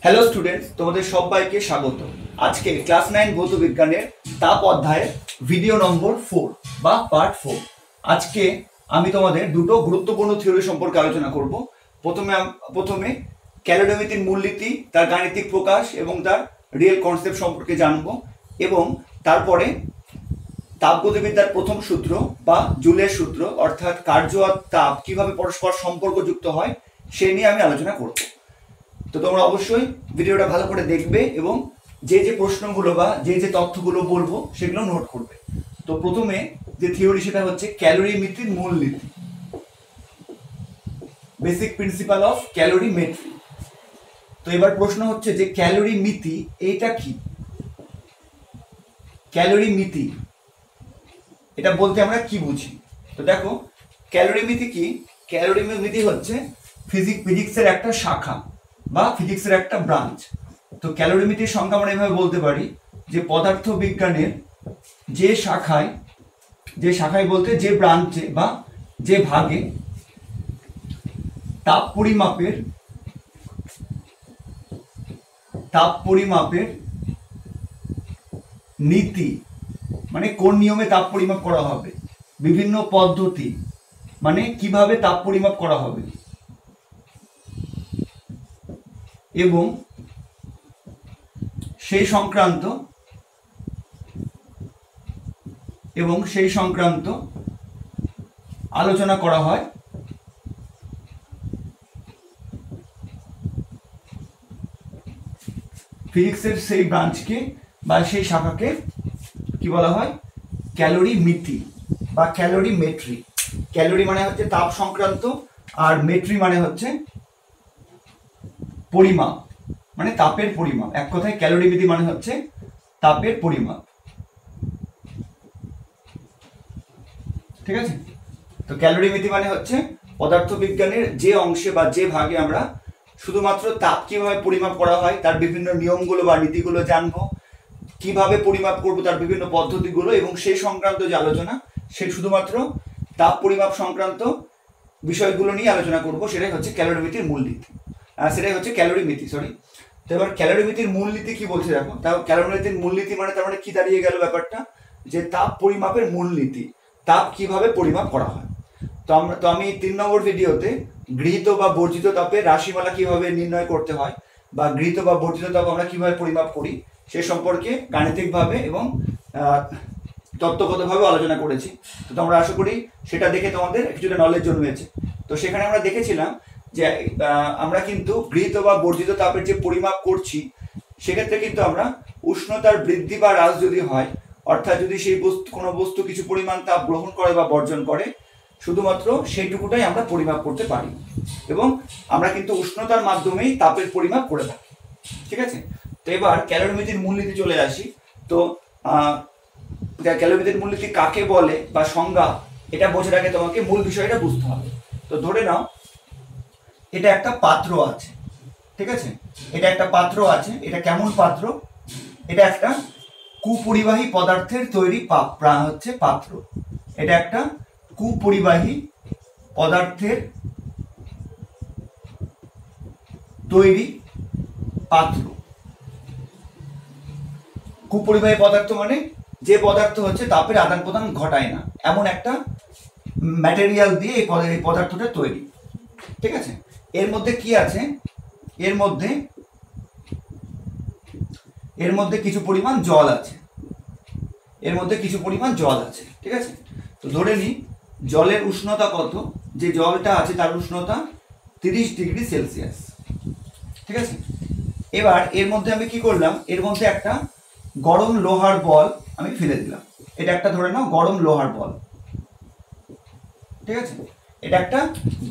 Hello students, তোমাদের সবাইকে স্বাগত। আজকে ক্লাস 9 ভৌত বিজ্ঞানের তাপ অধ্যায়ের ভিডিও নম্বর 4 বা পার্ট 4। আজকে আমি তোমাদের দুটো গুরুত্বপূর্ণ থিওরি সম্পর্কে আলোচনা করব। প্রথমে ক্যালোরিমিতির মূলনীতি, তার গাণিতিক প্রকাশ এবং তার রিয়েল কনসেপ্ট সম্পর্কে জানব, এবং তারপরে তাপগতিবিদ্যার প্রথম সূত্র বা জুলের সূত্র অর্থাৎ কার্য আর তাপ কিভাবে পরস্পর সম্পর্কযুক্ত হয় সে নিয়ে আমি আলোচনা করব। তো তোমরা অবশ্যই ভিডিওটা ভালো করে দেখবে এবং যে যে প্রশ্নগুলো বা যে যে তথ্যগুলো বলবো সেগুলো নোট করবে। তো প্রথমে যে থিওরি সেটা হচ্ছে ক্যালোরিমিতির মূলনীতি, বেসিক প্রিন্সিপাল অফ ক্যালোরিমেট্রি। তো এবার প্রশ্ন হচ্ছে যে ক্যালোরিমিতি এটা কি? ক্যালোরিমিতি এটা বলতে আমরা কি বুঝি? তো দেখো, ক্যালোরিমিতি কি? ক্যালোরিমিতি হচ্ছে ফিজিক্সের একটা শাখা বা ফিজিক্সের একটা ব্রাঞ্চ। তো ক্যালোরিমিতির সংখ্যা আমরা এভাবে বলতে পারি যে পদার্থ বিজ্ঞানের যে শাখায় বলতে যে ব্রাঞ্চে বা যে ভাগে তাপ পরিমাপের নীতি, মানে কোন নিয়মে তাপ পরিমাপ করা হবে, বিভিন্ন পদ্ধতি মানে কিভাবে তাপ পরিমাপ করা হবে, এবং সেই সংক্রান্ত আলোচনা করা হয় ফিজিক্সের সেই ব্রাঞ্চকে বা সেই শাখাকে কি বলা হয়? ক্যালোরিমিতি বা ক্যালোরিমেট্রি। ক্যালোরি মানে হচ্ছে তাপ সংক্রান্ত, আর মেট্রি মানে হচ্ছে পরিমাপ, মানে তাপের পরিমাপ। এক কথায় ক্যালোরিমিতি মানে হচ্ছে তাপের পরিমাপ। ঠিক আছে? তো ক্যালোরিমিতি মানে হচ্ছে পদার্থবিজ্ঞানের যে অংশে বা যে ভাগে আমরা শুধুমাত্র তাপ কিভাবে পরিমাপ করা হয় তার বিভিন্ন নিয়মগুলো বা নীতিগুলো জানবো, কিভাবে পরিমাপ করব তার বিভিন্ন পদ্ধতিগুলো, এবং সেই সংক্রান্ত যে আলোচনা সে শুধুমাত্র তাপ পরিমাপ সংক্রান্ত বিষয়গুলো নিয়ে আলোচনা করব। সেটাই হচ্ছে ক্যালোরিমিতির মূলনীতি, সেটাই হচ্ছে ক্যালোরিমিতি। তো এবার ক্যালোরিমিতির মূলনীতি কি বলছে দেখো। তাও ক্যালোরিমিতির মূলনীতি মানে তার মানে কি দাঁড়িয়ে গেল ব্যাপারটা, যে তাপ পরিমাপের মূলনীতি, তাপ কিভাবে পরিমাপ করা হয়। তো আমি 3 নম্বর ভিডিওতে গৃহীত বা বর্জিত তাপের রাশিমালা কিভাবে নির্ণয় করতে হয় বা গৃহীত বা বর্জিত তাপ আমরা কিভাবে পরিমাপ করি সে সম্পর্কে গাণিতিকভাবে এবং তত্ত্বগতভাবে আলোচনা করেছি। তো তোমরা আশা করি সেটা দেখে তোমাদের কিছুটা নলেজ জন্মেছে। তো সেখানে আমরা দেখেছিলাম যে আমরা কিন্তু গৃহীত বা বর্জিত তাপের যে পরিমাপ করছি সেক্ষেত্রে কিন্তু আমরা উষ্ণতার বৃদ্ধি বা হ্রাস যদি হয়, অর্থাৎ যদি সেই কোনো বস্তু কিছু পরিমাণ তাপ গ্রহণ করে বা বর্জন করে, শুধুমাত্র সেইটুকুটাই আমরা পরিমাপ করতে পারি, এবং আমরা কিন্তু উষ্ণতার মাধ্যমেই তাপের পরিমাপ করে থাকি। ঠিক আছে? তো এবার ক্যালোরিমিতির মূলনীতি চলে আসি। তো ক্যালোরিমিতির মূলনীতি কাকে বলে বা সংজ্ঞা, এটা বোঝার আগে তোমাকে মূল বিষয়টা বুঝতে হবে। তো ধরে নাও এটা একটা পাত্র আছে। ঠিক আছে? এটা একটা পাত্র আছে। এটা কেমন পাত্র? এটা একটা কুপরিবাহী পদার্থের তৈরি পাত্র। এটা একটা কুপরিবাহী পদার্থের তৈরি পাত্র। কুপরিবাহী পদার্থ মানে যে পদার্থ হচ্ছে তাপের আদান প্রদান ঘটায় না, এমন একটা ম্যাটেরিয়াল দিয়ে এই পদার্থটা তৈরি। ঠিক আছে? এর মধ্যে কি আছে? এর মধ্যে কিছু পরিমাণ জল আছে। ঠিক আছে? তো ধরে নি জলের উষ্ণতা কত? যে জলটা আছে তার উষ্ণতা 30 ডিগ্রি সেলসিয়াস। ঠিক আছে? এবার এর মধ্যে আমি কি করলাম? এর মধ্যে একটা গরম লোহার বল আমি ফেলে দিলাম। এটা একটা ধরে নাও গরম লোহার বল। ঠিক আছে? এটা একটা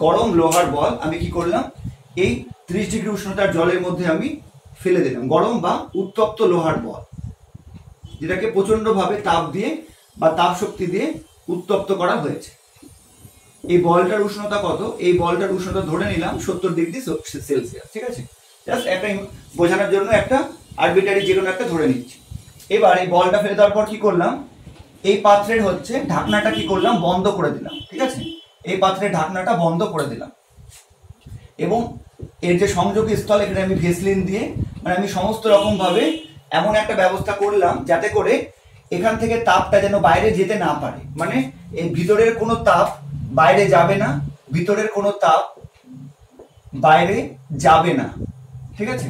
গরম লোহার বল আমি কি করলাম? এই 30 ডিগ্রি উষ্ণতার জলের মধ্যে আমি ফেলে দিলাম। গরম বা উত্তপ্ত লোহার বল, যেটাকে প্রচন্ডভাবে তাপ দিয়ে বা তাপ শক্তি দিয়ে উত্তপ্ত করা হয়েছে। এই বলটার উষ্ণতা কত? এই বলটার উষ্ণতা ধরে নিলাম 70 ডিগ্রি সেলসিয়াস। ঠিক আছে? জাস্ট একটা বোঝানোর জন্য একটা আরবিটারি যে কোনো একটা ধরে নিচ্ছি। এবার এই বলটা ফেলে দেওয়ার পর কি করলাম? এই পাত্রের হচ্ছে ঢাকনাটা কি করলাম? বন্ধ করে দিলাম। ঠিক আছে? এই পাত্রের ঢাকনাটা বন্ধ করে দিলাম, এবং এর যে সংযোগী স্থল এখানে আমি ভেসলিন দিয়ে মানে আমি সমস্ত রকম ভাবে এমন একটা ব্যবস্থা করলাম যাতে করে এখান থেকে তাপটা যেন বাইরে যেতে না পারে, মানে এই ভিতরের কোনো তাপ বাইরে যাবে না, ভিতরের কোনো তাপ বাইরে যাবে না, ঠিক আছে,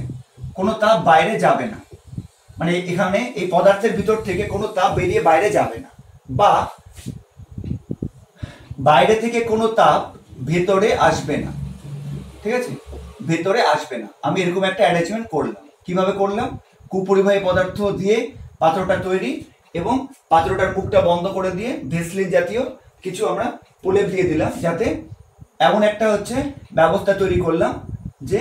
কোনো তাপ বাইরে যাবে না, মানে এখানে এই পদার্থের ভিতর থেকে কোনো তাপ বেরিয়ে বাইরে যাবে না, বা বাইরে থেকে কোনো তাপ ভেতরে আসবে না, ঠিক আছে, ভেতরে আসবে না। আমি এরকম একটা অ্যারেঞ্জমেন্ট করলাম। কিভাবে করলাম? কুপরিবাহী পদার্থ দিয়ে পাত্রটা তৈরি এবং পাত্রটার মুখটা বন্ধ করে দিয়ে ভেসলিন জাতীয় কিছু আমরা প্রলেপ দিয়ে দিলাম, যাতে এমন একটা হচ্ছে ব্যবস্থা তৈরি করলাম যে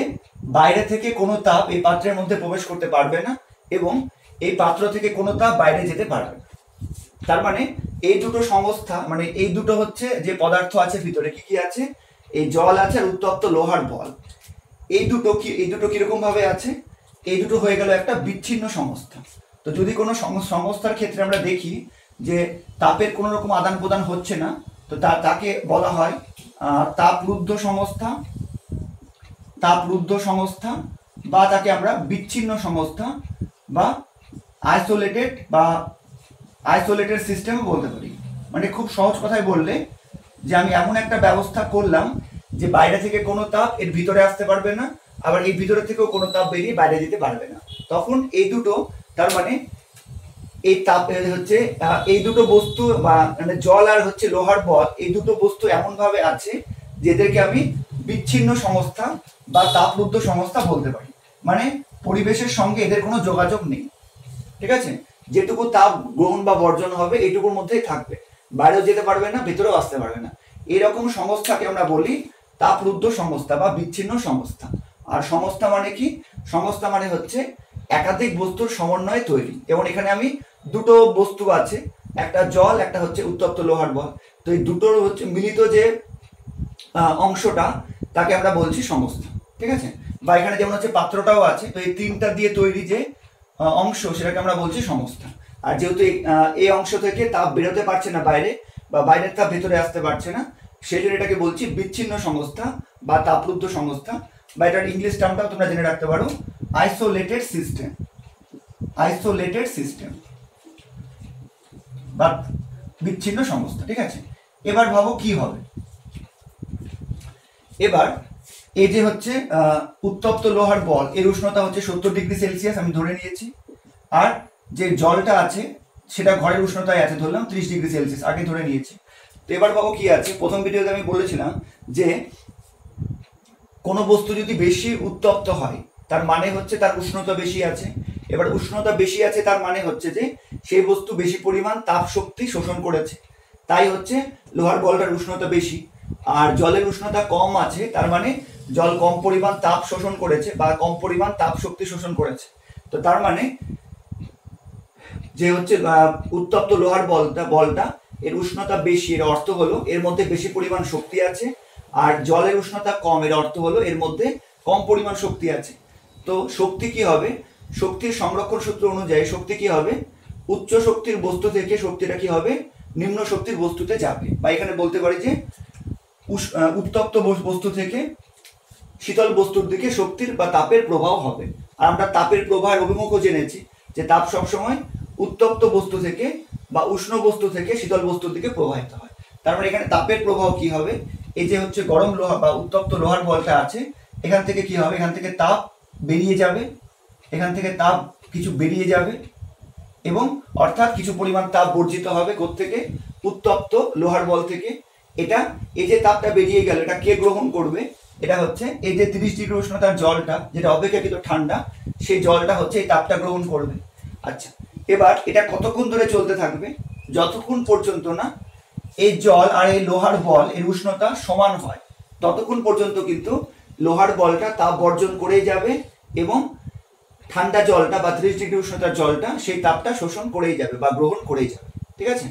বাইরে থেকে কোনো তাপ এই পাত্রের মধ্যে প্রবেশ করতে পারবে না এবং এই পাত্র থেকে কোনো তাপ বাইরে যেতে পারবে না। তার মানে এই দুটো সংস্থা, মানে এই দুটো হচ্ছে যে পদার্থ আছে ভিতরে, কি কি আছে, এই জল আছে আর উত্তপ্ত লোহার বল, এই দুটো কিরকম ভাবে আছে, এই দুটো হয়ে গেল একটা বিচ্ছিন্ন সংস্থা। তো যদি কোনো সংস্থার ক্ষেত্রে আমরা দেখি যে তাপের কোনো রকম আদান প্রদান হচ্ছে না, তো তাকে বলা হয় তাপরুদ্ধ সংস্থা, তাপরুদ্ধ সংস্থা, বা তাকে আমরা বিচ্ছিন্ন সংস্থা বা আইসোলেটেড সিস্টেমও বলতে পারি। মানে খুব সহজ কথায় বললে যে আমি এমন একটা ব্যবস্থা করলাম যে বাইরে থেকে কোনো তাপ এর ভিতরে আসতে পারবে না, আবার এই ভিতরে থেকেও কোনো তাপ বেরিয়ে বাইরে যেতে পারবে না। তখন এই দুটো, তার মানে এই তাপ হচ্ছে এই দুটো বস্তু বা মানে জল আর হচ্ছে লোহার বল, এই দুটো বস্তু এমন ভাবে আছে যেদেরকে আমি বিচ্ছিন্ন সংস্থা বা তাপরুদ্ধ সংস্থা বলতে পারি। মানে পরিবেশের সঙ্গে এদের কোনো যোগাযোগ নেই, ঠিক আছে, যেটুকু তাপ গ্রহণ বা বর্জন হবে এইটুকুর মধ্যেই থাকবে, বাইরেও যেতে পারবে না, ভেতরেও আসতে পারবে না। এরকম সংস্থাকে আমরা বলি তাপরুদ্ধ সংস্থা বা বিচ্ছিন্ন সংস্থা। আর সংস্থা মানে কি? সংস্থা মানে হচ্ছে একাধিক বস্তুর সমন্বয়ে তৈরি, এবং এখানে আমি দুটো বস্তু আছে, একটা জল, একটা হচ্ছে উত্তপ্ত লোহার বল। তো এই দুটোর হচ্ছে মিলিত যে অংশটা তাকে আমরা বলছি সংস্থা, ঠিক আছে। বা এখানে যেমন হচ্ছে পাত্রটাও আছে, তো এই তিনটা দিয়ে তৈরি যে অংশ সেটাকে আমরা বলছি সংস্থা। আর যেহেতু এই অংশ থেকে তাপ বেরোতে পারছে না বাইরে, বা বাইরের তাপ ভেতরে আসতে পারছে না, সেই জন্য এটাকে বলছি বিচ্ছিন্ন সংস্থা বা তাপরুদ্ধ সংস্থা, বা এটার ইংলিশ টার্মটাও তোমরা জেনে রাখতে পারো আইসোলেটেড সিস্টেম, আইসোলেটেড সিস্টেম বা বিচ্ছিন্ন সংস্থা, ঠিক আছে। এবার ভাবো কি হবে। এবার এই যে হচ্ছে উত্তপ্ত লোহার বল, এর উষ্ণতা হচ্ছে 70 ডিগ্রি সেলসিয়াস আমি ধরে নিয়েছি, আর যে জলটা আছে সেটা ঘরের উষ্ণতায় আছে ধরলাম 30 ডিগ্রি সেলসিয়াস, আগে ধরে নিয়েছি। তো এবার ভাবো কি আছে। প্রথম ভিডিওতে আমি বলেছিলাম যে কোনো বস্তু যদি বেশি উত্তপ্ত হয় তার মানে হচ্ছে তার উষ্ণতা বেশি আছে। এবার উষ্ণতা বেশি আছে তার মানে হচ্ছে যে সেই বস্তু বেশি পরিমাণ তাপ শক্তি শোষণ করেছে, তাই হচ্ছে লোহার বলটার উষ্ণতা বেশি। আর জলের উষ্ণতা কম আছে তার মানে জল কম পরিমাণ তাপ শোষণ করেছে বা কম পরিমাণ তাপ শক্তি শোষণ করেছে। তো তার মানে যে হচ্ছে উত্তপ্ত লোহার বলটা এর উষ্ণতা বেশি, এর অর্থ হলো এর মধ্যে বেশি পরিমাণ শক্তি আছে, আর জলের উষ্ণতা কম, এর অর্থ হলো এর মধ্যে কম পরিমাণ শক্তি আছে। তো শক্তি কি হবে? শক্তির সংরক্ষণ সূত্র অনুযায়ী শক্তি কি হবে? উচ্চ শক্তির বস্তু থেকে শক্তিটা কি হবে? নিম্ন শক্তির বস্তুতে যাবে। বা এখানে বলতে পারি যে উত্তপ্ত বস্তু থেকে শীতল বস্তুর দিকে শক্তির বা তাপের প্রবাহ হবে। আর আমরা তাপের প্রবাহের অভিমুখও জেনেছি যে তাপ সবসময় উত্তপ্ত বস্তু থেকে বা উষ্ণ বস্তু থেকে শীতল বস্তুর দিকে প্রবাহিত হয়। তার মানে এখানে তাপের প্রবাহ কি হবে? এই যে হচ্ছে গরম লোহা বা উত্তপ্ত লোহার বলটা আছে, এখান থেকে কি হবে? এখান থেকে তাপ বেরিয়ে যাবে, এখান থেকে তাপ কিছু বেরিয়ে যাবে, এবং অর্থাৎ কিছু পরিমাণ তাপ বর্জিত হবে কোত্থেকে? উত্তপ্ত লোহার বল থেকে। এটা এই যে তাপটা বেরিয়ে গেল, এটা কে গ্রহণ করবে? এটা হচ্ছে এই যে 30 ডিগ্রি উষ্ণতার জলটা, যেটা অপেক্ষাকৃত ঠান্ডা, সেই জলটা হচ্ছে এই তাপটা গ্রহণ করবে। আচ্ছা, এবার এটা কতক্ষণ ধরে চলতে থাকবে? যতক্ষণ পর্যন্ত না এই জল আর এই লোহার বল এর উষ্ণতা সমান হয়, ততক্ষণ পর্যন্ত কিন্তু লোহার বলটা তাপ বর্জন করেই যাবে এবং ঠান্ডা জলটা বা 30 ডিগ্রি উষ্ণতার জলটা সেই তাপটা শোষণ করেই যাবে বা গ্রহণ করেই যাবে, ঠিক আছে।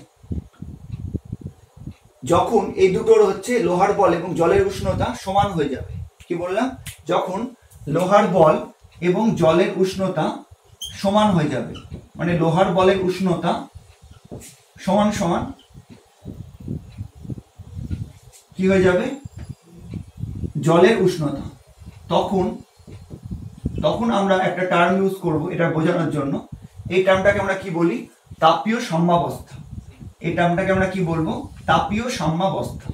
যখন এই দুটোর হচ্ছে লোহার বল এবং জলের উষ্ণতা সমান হয়ে যাবে, কি বললাম? যখন লোহার বল এবং জলের উষ্ণতা সমান হয়ে যাবে, মানে লোহার বলের উষ্ণতা সমান সমান কি হয়ে যাবে? জলের উষ্ণতা, তখন তখন আমরা একটা টার্ম ইউজ করব এটা বোঝানোর জন্য। এই টার্মটাকে আমরা কি বলি? তাপীয় সাম্যাবস্থা। এই টার্মটাকে আমরা কি বলবো? তাপীয় সাম্যাবস্থা।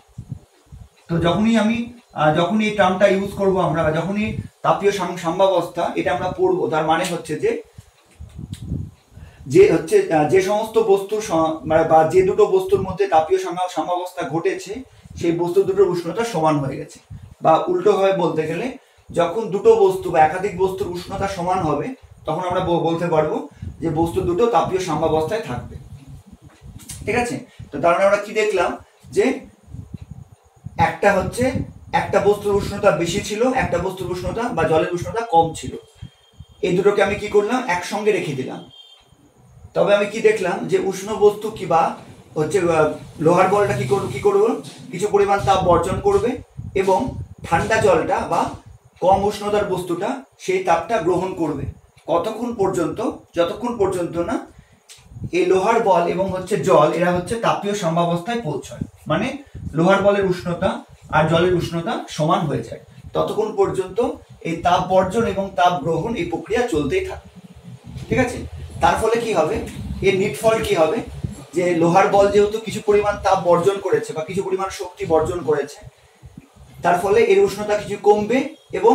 তো যখনই এই টার্মটা ইউজ করব আমরা, যখনই তাপীয় সাম্যাবস্থা এটা আমরা পড়বো, তার মানে হচ্ছে যে সমস্ত বস্তুর বা যে দুটো বস্তুর মধ্যে তাপীয় সাম্যাবস্থা ঘটেছে সেই বস্তু দুটোর উষ্ণতা সমান হয়ে গেছে। বা উল্টোভাবে বলতে গেলে, যখন দুটো বস্তু বা একাধিক বস্তুর উষ্ণতা সমান হবে তখন আমরা বলতে পারবো যে বস্তু দুটো তাপীয় সাম্যাবস্থায় থাকবে। ঠিক আছে? তো তার মানে আমরা কি দেখলাম যে একটা বস্তুর উষ্ণতা বেশি ছিল, একটা বস্তুর উষ্ণতা বা জলের উষ্ণতা কম ছিল। এই দুটোকে আমি কি করলাম? একসঙ্গে রেখে দিলাম। তবে আমি কি দেখলাম যে উষ্ণ বস্তু কিবা লোহার বলটা কি করবে? কিছু পরিমাণ তাপ বর্জন করবে এবং ঠান্ডা জলটা বা কম উষ্ণতার বস্তুটা সেই তাপটা গ্রহণ করবে। কতক্ষণ পর্যন্ত? যতক্ষণ পর্যন্ত না এই লোহার বল এবং জল এরা তাপীয় সাম্যাবস্থায় পৌঁছায়, মানে লোহার বলের উষ্ণতা আর জলের উষ্ণতা সমান হয়ে যায়, ততক্ষণ পর্যন্ত এই তাপ বর্জন এবং তাপ গ্রহণ এই প্রক্রিয়া চলতেই থাকে। ঠিক আছে? তার ফলে কি হবে? এর নিট ফল কি হবে? যে লোহার বল যেহেতু কিছু পরিমাণ তাপ বর্জন করেছে বা কিছু পরিমাণ শক্তি বর্জন করেছে, তার ফলে এর উষ্ণতা কিছু কমবে এবং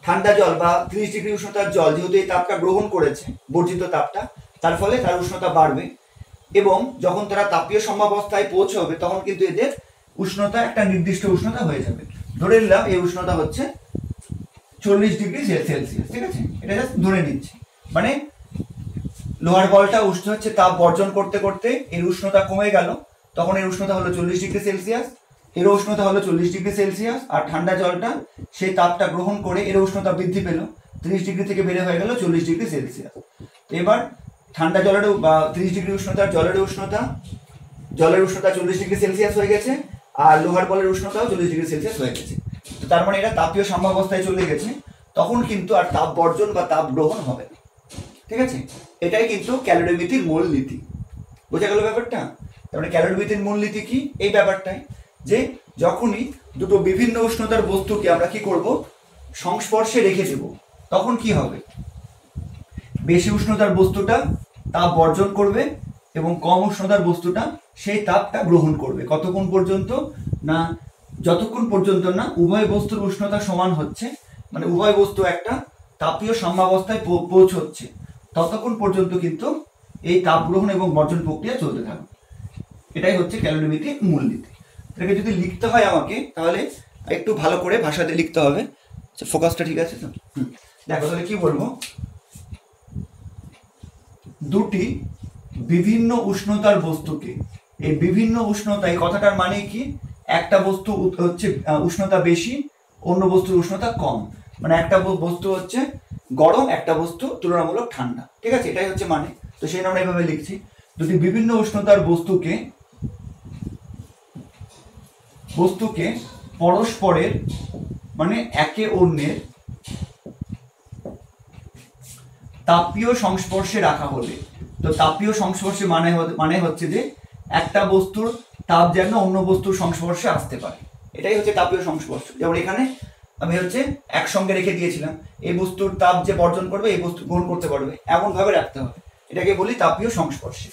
ঠান্ডা জল বা 30 ডিগ্রি উষ্ণতার জল যেহেতু এই তাপটা গ্রহণ করেছে, বর্জিত তাপটা, তার ফলে তার উষ্ণতা বাড়বে এবং যখন তারা তাপীয় সাম্যাবস্থায় পৌঁছবে তখন কিন্তু এদের উষ্ণতা একটা নির্দিষ্ট উষ্ণতা হয়ে যাবে। ধরে নিলাম এই উষ্ণতা 40 ডিগ্রি সেলসিয়াস। ঠিক আছে? এটা জাস্ট ধরে নিচ্ছি। মানে লোহার বলটা তাপ বর্জন করতে করতে এর উষ্ণতা কমে গেল, তখন এর উষ্ণতা হলো 40 ডিগ্রি সেলসিয়াস, এর উষ্ণতা হলো 40 ডিগ্রি সেলসিয়াস, আর ঠান্ডা জলটা সেই তাপটা গ্রহণ করে এর উষ্ণতা বৃদ্ধি পেল, 30 ডিগ্রি থেকে বেড়ে হয়ে গেল 40 ডিগ্রি সেলসিয়াস। এবার ঠান্ডা জলের বা 30 ডিগ্রি উষ্ণতার জলের উষ্ণতা 40 ডিগ্রি সেলসিয়াস হয়ে গেছে, আর লোহার বলের উষ্ণতাও 40 ডিগ্রি সেলসিয়াস হয়ে গেছে। তো তার মানে এটা তাপীয় সাম্যাবস্থায় চলে গেছে, তখন কিন্তু আর তাপ বর্জন বা তাপ গ্রহণ হবে না। ঠিক আছে? এটাই কিন্তু ক্যালোরিমিতির মূল নীতি। বোঝা গেল ব্যাপারটা? তারপরে ক্যালোরিমিতির মূল নীতি কি? এই ব্যাপারটাই যে যখনই দুটো বিভিন্ন উষ্ণতার বস্তুকে আমরা কি করব? সংস্পর্শে রেখে দেব, তখন কি হবে? বেশি উষ্ণতার বস্তুটা তাপ বর্জন করবে এবং কম উষ্ণতার বস্তুটা সেই তাপটা গ্রহণ করবে। কতক্ষণ পর্যন্ত? না যতক্ষণ পর্যন্ত না উভয় বস্তুর উষ্ণতা সমান হচ্ছে, মানে উভয় বস্তু একটা তাপীয় সাম্যাবস্থায় পৌঁছচ্ছে, ততক্ষণ পর্যন্ত কিন্তু এই তাপ গ্রহণ এবং বর্জন প্রক্রিয়া চলতে থাকবে। এটাই ক্যালোরিমিতির মূল নীতি। এটাকে যদি লিখতে হয় আমাকে, তাহলে একটু ভালো করে ভাষাতে লিখতে হবে। ফোকাসটা ঠিক আছে তো? দেখো তাহলে কি বলবো? দুটি বিভিন্ন উষ্ণতার বস্তুকে, এই বিভিন্ন উষ্ণতা, এই কথাটার মানে কি? একটা বস্তু উষ্ণতা বেশি, অন্য বস্তুর উষ্ণতা কম, মানে একটা বস্তু গরম, একটা বস্তু তুলনামূলক ঠান্ডা। ঠিক আছে? এটাই মানে। তো সেই আমরা এইভাবে লিখছি, দুটি বিভিন্ন উষ্ণতার বস্তুকে পরস্পরের মানে একে অন্যের তাপীয় সংস্পর্শে রাখা হলে। তো তাপীয় সংস্পর্শে মানে যে একটা বস্তুর তাপ যেন অন্য বস্তুর সংস্পর্শে আসতে পারে, এটাই তাপীয় সংস্পর্শ। যেমন এখানে আমি একসঙ্গে রেখে দিয়েছিলাম, এই বস্তুর তাপ যে বর্জন করবে এই বস্তু গ্রহণ করতে পারবে, এমন ভাবে রাখতে হবে, এটাকে বলি তাপীয় সংস্পর্শে।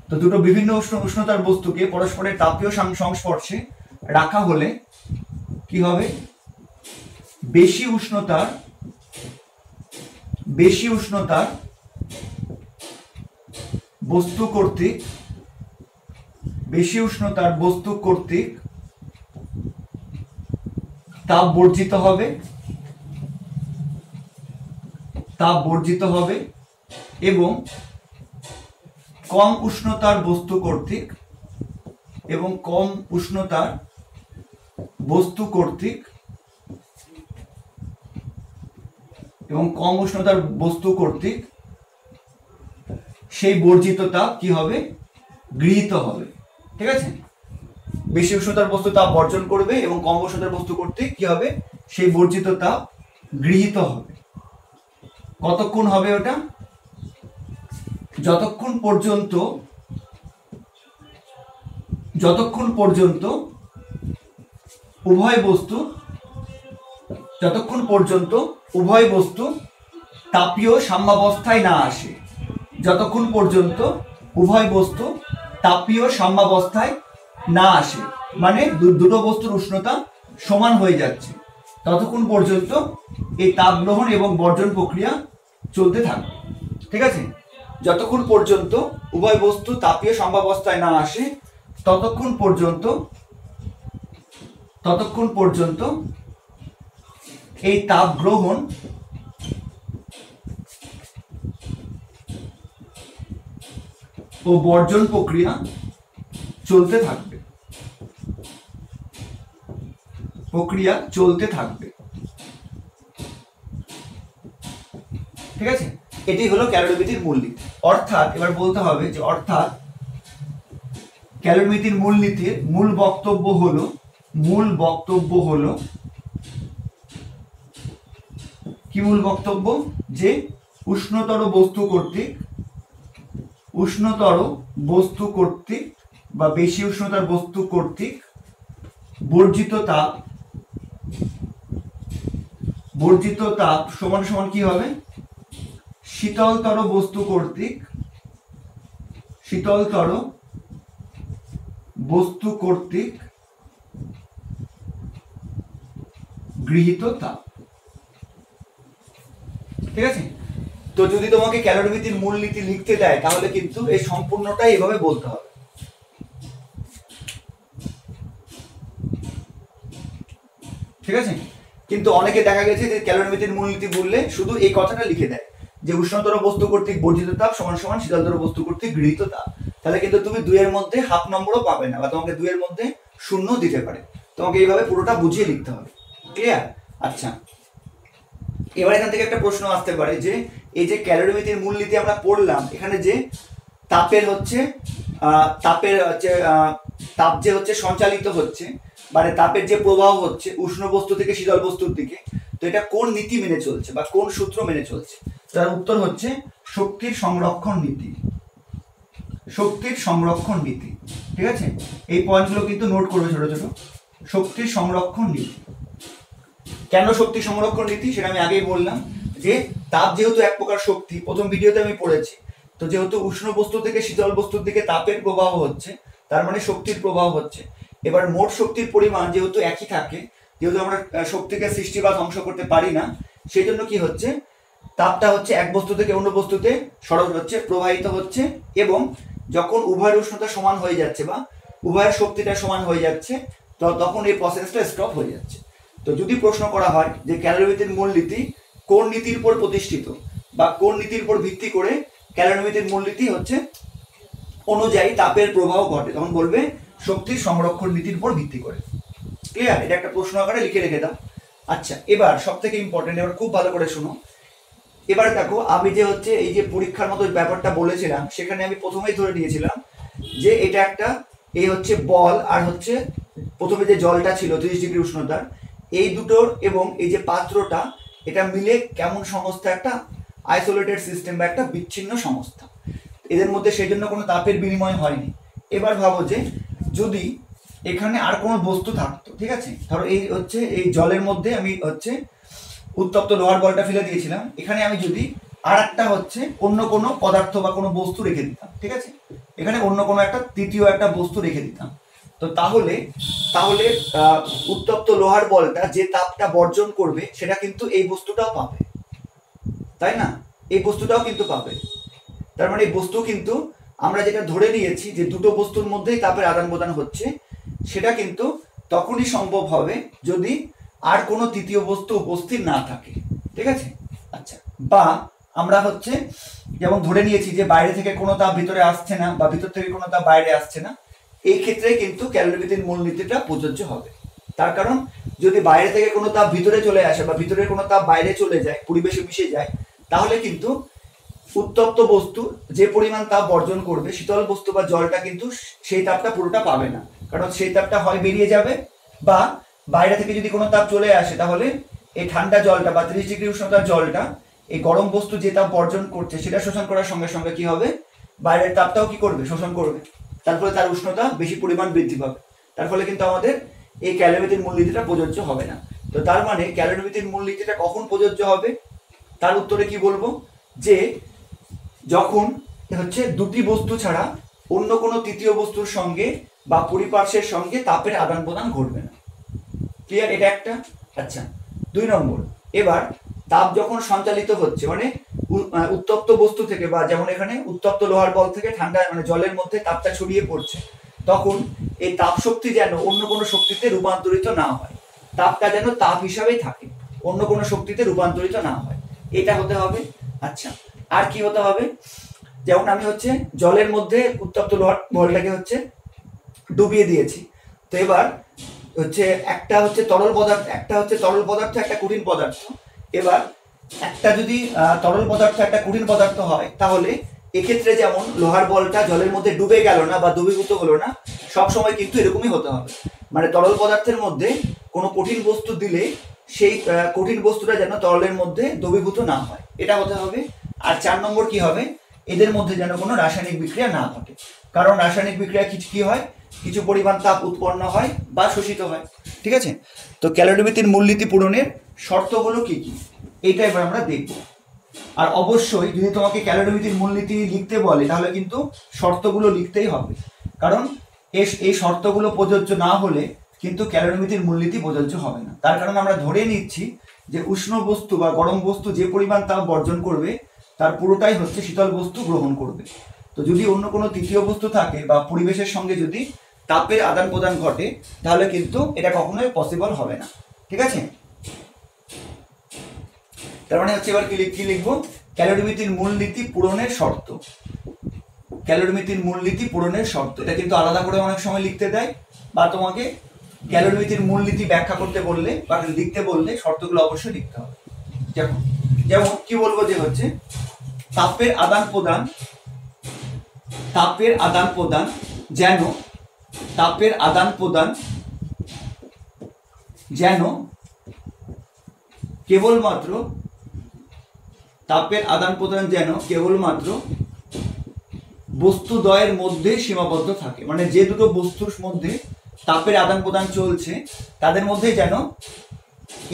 তো দুটো বিভিন্ন উষ্ণতার বস্তুকে পরস্পরের তাপীয় সংস্পর্শে রাখা হলে কি হবে? বেশি উষ্ণতার বস্তু কর্তৃক তাপ বর্জিত হবে এবং কম উষ্ণতার বস্তু কর্তৃক সেই বর্জিত তাপ কি হবে? গৃহীত হবে। ঠিক আছে? বেশি উষ্ণতার বস্তু তাপ বর্জন করবে এবং কম উষ্ণতার বস্তু কর্তৃক কি হবে? সেই বর্জিত তাপ গৃহীত হবে। কতক্ষণ হবে ওটা? যতক্ষণ পর্যন্ত উভয় বস্তু যতক্ষণ পর্যন্ত উভয় বস্তু তাপীয় সাম্যাবস্থায় না আসে। যতক্ষণ পর্যন্ত উভয় বস্তু তাপীয় সাম্যাবস্থায় না আসে, মানে দুটো বস্তুর উষ্ণতা সমান হয়ে যাচ্ছে, ততক্ষণ পর্যন্ত এই তাপ গ্রহণ এবং বর্জন প্রক্রিয়া চলতে থাকবে। ঠিক আছে? যতক্ষণ পর্যন্ত উভয় বস্তু তাপীয় সাম্যাবস্থায় না আসে ততক্ষণ পর্যন্ত এই তাপ গ্রহণ ও বর্জন প্রক্রিয়া চলতে থাকবে। ঠিক আছে? এটি হলো ক্যালোরিমিতির মূলনীতি। অর্থাৎ এবার বলতে হবে যে ক্যালোরিমিতির মূলনীতির মূল বক্তব্য হলো কি? মূল বক্তব্য যে উষ্ণতর বস্তু কর্তৃক বা বেশি উষ্ণতার বস্তু কর্তৃক বর্জিত তাপ সমান সমান কি হবে? শীতলতর বস্তু কর্তৃক গৃহীত তাপ। ঠিক আছে? তো যদি তোমাকে ক্যালোরিমিতির মূলনীতি লিখতে দেয় তাহলে কিন্তু এই সম্পূর্ণটাই এভাবে বলতে হবে। ঠিক আছে? কিন্তু অনেকে দেখা গেছে যে ক্যালোরিমিতির মূলনীতি বললে শুধু এই কথাটা লিখে দেয় যে উষ্ণতর বস্তু কর্তৃক বর্জিত তাপ সমান সমান শীতলতর বস্তু কর্তৃক গৃহীত তাপ। তাহলে কিন্তু তুমি 2 এর মধ্যে হাফ নম্বরও পাবে না, বা তোমাকে 2 এর মধ্যে 0 দিতে পারে। তোমাকে এইভাবে পুরোটা বুঝিয়ে লিখতে হবে। ক্লিয়ার? আচ্ছা, এবার এখান থেকে একটা প্রশ্ন আসতে পারে যে এই যে ক্যালোরিমিতির মূলনীতি আমরা পড়লাম, এখানে যে তাপ যে হচ্ছে সঞ্চালিত হচ্ছে, মানে তাপের যে প্রবাহ হচ্ছে উষ্ণ বস্তু থেকে শীতল বস্তুর দিকে, তো এটা কোন নীতি মেনে চলছে বা কোন সূত্র মেনে চলছে? তার উত্তর হচ্ছে শক্তির সংরক্ষণ নীতি। ঠিক আছে? এই পয়েন্টগুলো কিন্তু নোট করবে ছোট ছোট। শক্তির সংরক্ষণ নীতি। কেন শক্তি সংরক্ষণ নীতি সেটা আমি আগেই বললাম যে তাপ যেহেতু এক প্রকার শক্তি, প্রথম ভিডিওতে আমি পড়েছি, তো যেহেতু উষ্ণ বস্তু থেকে শীতল বস্তুর দিকে তাপের প্রবাহ হচ্ছে, তার মানে শক্তির প্রবাহ হচ্ছে। এবার মোট শক্তির পরিমাণ যেহেতু একই থাকে, যেহেতু আমরা শক্তিকে সৃষ্টি বা ধ্বংস করতে পারি না, সেই জন্য কি হচ্ছে, তাপটা হচ্ছে এক বস্তু থেকে অন্য বস্তুতে প্রবাহিত হচ্ছে, এবং যখন উভয়ের উষ্ণতা সমান হয়ে যাচ্ছে বা উভয়ের শক্তিটা সমান হয়ে যাচ্ছে, তখন এই প্রসেসটা স্টপ হয়ে যাচ্ছে। তো যদি প্রশ্ন করা হয় যে ক্যালোরিমিতির মূলনীতি কোন নীতির উপর প্রতিষ্ঠিত বা কোন নীতির উপর ভিত্তি করে ক্যালোরিমিতির মূলনীতি হচ্ছে অনুযায়ী তাপের প্রবাহ ঘটে, তখন বলবে শক্তির সংরক্ষণ নীতির উপর ভিত্তি করে। ক্লিয়ার? এটা একটা প্রশ্ন আকারে লিখে রেখে দাও। আচ্ছা, এবার সব থেকে ইম্পর্টেন্ট, এবার খুব ভালো করে শোনো। এবার দেখো, আমি যে হচ্ছে এই যে পরীক্ষার মতো ব্যাপারটা বলেছিলাম, সেখানে আমি প্রথমেই ধরে নিয়েছিলাম যে এটা একটা এই হচ্ছে বল, আর হচ্ছে প্রথমে যে জলটা ছিল 30 ডিগ্রি উষ্ণতার, এই দুটোর এবং এই যে পাত্রটা, এটা মিলে কেমন সংস্থা? একটা আইসোলেটেড সিস্টেম বা একটা বিচ্ছিন্ন সংস্থা। এদের মধ্যে সেই জন্য কোনো তাপের বিনিময় হয়নি। এবার ভাবো যে যদি এখানে আর কোনো বস্তু থাকতো, ঠিক আছে, ধরো এই হচ্ছে এই জলের মধ্যে আমি হচ্ছে উত্তপ্ত লোহার বলটা ফেলে দিয়েছিলাম, এখানে আমি যদি আর একটা হচ্ছে অন্য কোনো পদার্থ বা কোনো বস্তু রেখে দিতাম, ঠিক আছে, এখানে অন্য কোনো একটা তৃতীয় একটা বস্তু রেখে দিতাম, তো তাহলে উত্তপ্ত লোহার বলটা যে তাপটা বর্জন করবে সেটা কিন্তু এই বস্তুটাও পাবে, তাই না? এই বস্তুটাও কিন্তু পাবে। তার মানে এই বস্তু কিন্তু আমরা যেটা ধরে নিয়েছি যে দুটো বস্তুর মধ্যেই তাপের আদান প্রদান হচ্ছে, সেটা কিন্তু তখনই সম্ভব হবে যদি আর কোনো তৃতীয় বস্তু উপস্থিত না থাকে। ঠিক আছে? আচ্ছা, বা আমরা হচ্ছে যেমন ধরে নিয়েছি যে বাইরে থেকে কোনো তাপ ভিতরে আসছে না বা ভিতর থেকে কোনো তাপ বাইরে আসছে না, এই ক্ষেত্রে কিন্তু ক্যালোরিমিতির মূলনীতিটা প্রযোজ্য হবে। তার কারণ যদি বাইরে থেকে কোনো তাপ ভিতরে চলে আসে বা ভিতরে কোনো তাপ বাইরে চলে যায়, পরিবেশে মিশে যায়, তাহলে কিন্তু উত্তপ্ত বস্তু যে পরিমাণ তাপ বর্জন করবে, শীতল বস্তু বা জলটা কিন্তু সেই তাপটা পুরোটা পাবে না, কারণ সেই তাপটা হয় বেরিয়ে যাবে, বা বাইরে থেকে যদি কোনো তাপ চলে আসে তাহলে এই ঠান্ডা জলটা বা 30 ডিগ্রি উষ্ণতার জলটা এই গরম বস্তু যে তাপ বর্জন করছে সেটা শোষণ করার সঙ্গে সঙ্গে কি হবে, বাইরের তাপটাও কি করবে, শোষণ করবে, তার ফলে তার উষ্ণতা বেশি পরিমাণ বৃদ্ধি পাবে। তার ফলে কিন্তু আমাদের এই ক্যালোরিমিতির মূলনীতিটা প্রযোজ্য হবে না। তো তার মানে ক্যালোরিমিতির মূলনীতিটা কখন প্রযোজ্য হবে? তার উত্তরে কি বলবো, যে যখন হচ্ছে দুটি বস্তু ছাড়া অন্য কোনো তৃতীয় বস্তুর সঙ্গে বা পরিপার্শ্বের সঙ্গে তাপের আদান প্রদান ঘটবে না। ক্লিয়ার? এটা একটা। আচ্ছা, 2 নম্বর, এবার তাপ যখন সঞ্চালিত হচ্ছে মানে উত্তপ্ত বস্তু থেকে, বা যেমন এখানে উত্তপ্ত লোহার বল থেকে ঠান্ডা মানে জলের মধ্যে তাপটা ছড়িয়ে পড়ছে, তখন এই তাপ শক্তি যেন অন্য কোনো শক্তিতে রূপান্তরিত না হয়, তাপটা যেন তাপ হিসাবেই থাকে, অন্য কোনো শক্তিতে রূপান্তরিত না হয়, এটা হতে হবে। আচ্ছা, আর কি হতে হবে, যেমন আমি হচ্ছে জলের মধ্যে উত্তপ্ত লোহার বলটাকে হচ্ছে ডুবিয়ে দিয়েছি, তো এবার হচ্ছে একটা হচ্ছে তরল পদার্থ, একটা হচ্ছে তরল পদার্থ, একটা কঠিন পদার্থ। এবার একটা যদি তরল পদার্থ একটা কঠিন পদার্থ হয়, তাহলে এক্ষেত্রে যেমন লোহার বলটা জলের মধ্যে ডুবে গেল না বা দ্রবীভূত হলো না, সব সময় কিন্তু এরকমই হতে হবে, মানে তরল পদার্থের মধ্যে কোনো কঠিন বস্তু দিলে সেই কঠিন বস্তুটা যেন তরলের মধ্যে দ্রবীভূত না হয়, এটা হতে হবে। আর 4 নম্বর কি হবে, এদের মধ্যে যেন কোনো রাসায়নিক বিক্রিয়া না ঘটে, কারণ রাসায়নিক বিক্রিয়া কি হয়, কিছু পরিমাণ তাপ উৎপন্ন হয় বা শোষিত হয়। ঠিক আছে? তো ক্যালোরিমিতির মূলনীতি পূরণের শর্তগুলো কি কি, এইটা এবার আমরা দেখব। আর অবশ্যই যদি তোমাকে ক্যালোরিমিতির মূলনীতি লিখতে বলে, তাহলে কিন্তু শর্তগুলো লিখতেই হবে, কারণ এই শর্তগুলো প্রযোজ্য না হলে কিন্তু ক্যালোরিমিতির মূলনীতি প্রযোজ্য হবে না। তার কারণ আমরা ধরে নিচ্ছি যে উষ্ণ বস্তু বা গরম বস্তু যে পরিমাণ তাপ বর্জন করবে, তার পুরোটাই হচ্ছে শীতল বস্তু গ্রহণ করবে। তো যদি অন্য কোনো তৃতীয় বস্তু থাকে বা পরিবেশের সঙ্গে যদি তাপের আদান প্রদান ঘটে, তাহলে কিন্তু এটা কখনোই পসিবল হবে না। ঠিক আছে? তার মানে হচ্ছে এবার কি লিখবো, ক্যালোরিমিতির মূলনীতি পূরণের শর্ত। ক্যালোরিমিতির মূলনীতি পূরণের শর্ত, এটা কিন্তু আলাদা করে অনেক সময় লিখতে দেয়, বা তোমাকে ক্যালোরিমিতির মূলনীতি ব্যাখ্যা করতে বললে বা লিখতে বললে শর্তগুলো অবশ্যই লিখতে হবে। যেমন কি বলবো, যে হচ্ছে তাপের আদান প্রদান যেন কেবলমাত্র বস্তুদ্বয়ের মধ্যে সীমাবদ্ধ থাকে, মানে যে দুটো বস্তুর মধ্যে তাপের আদান প্রদান চলছে তাদের মধ্যে যেন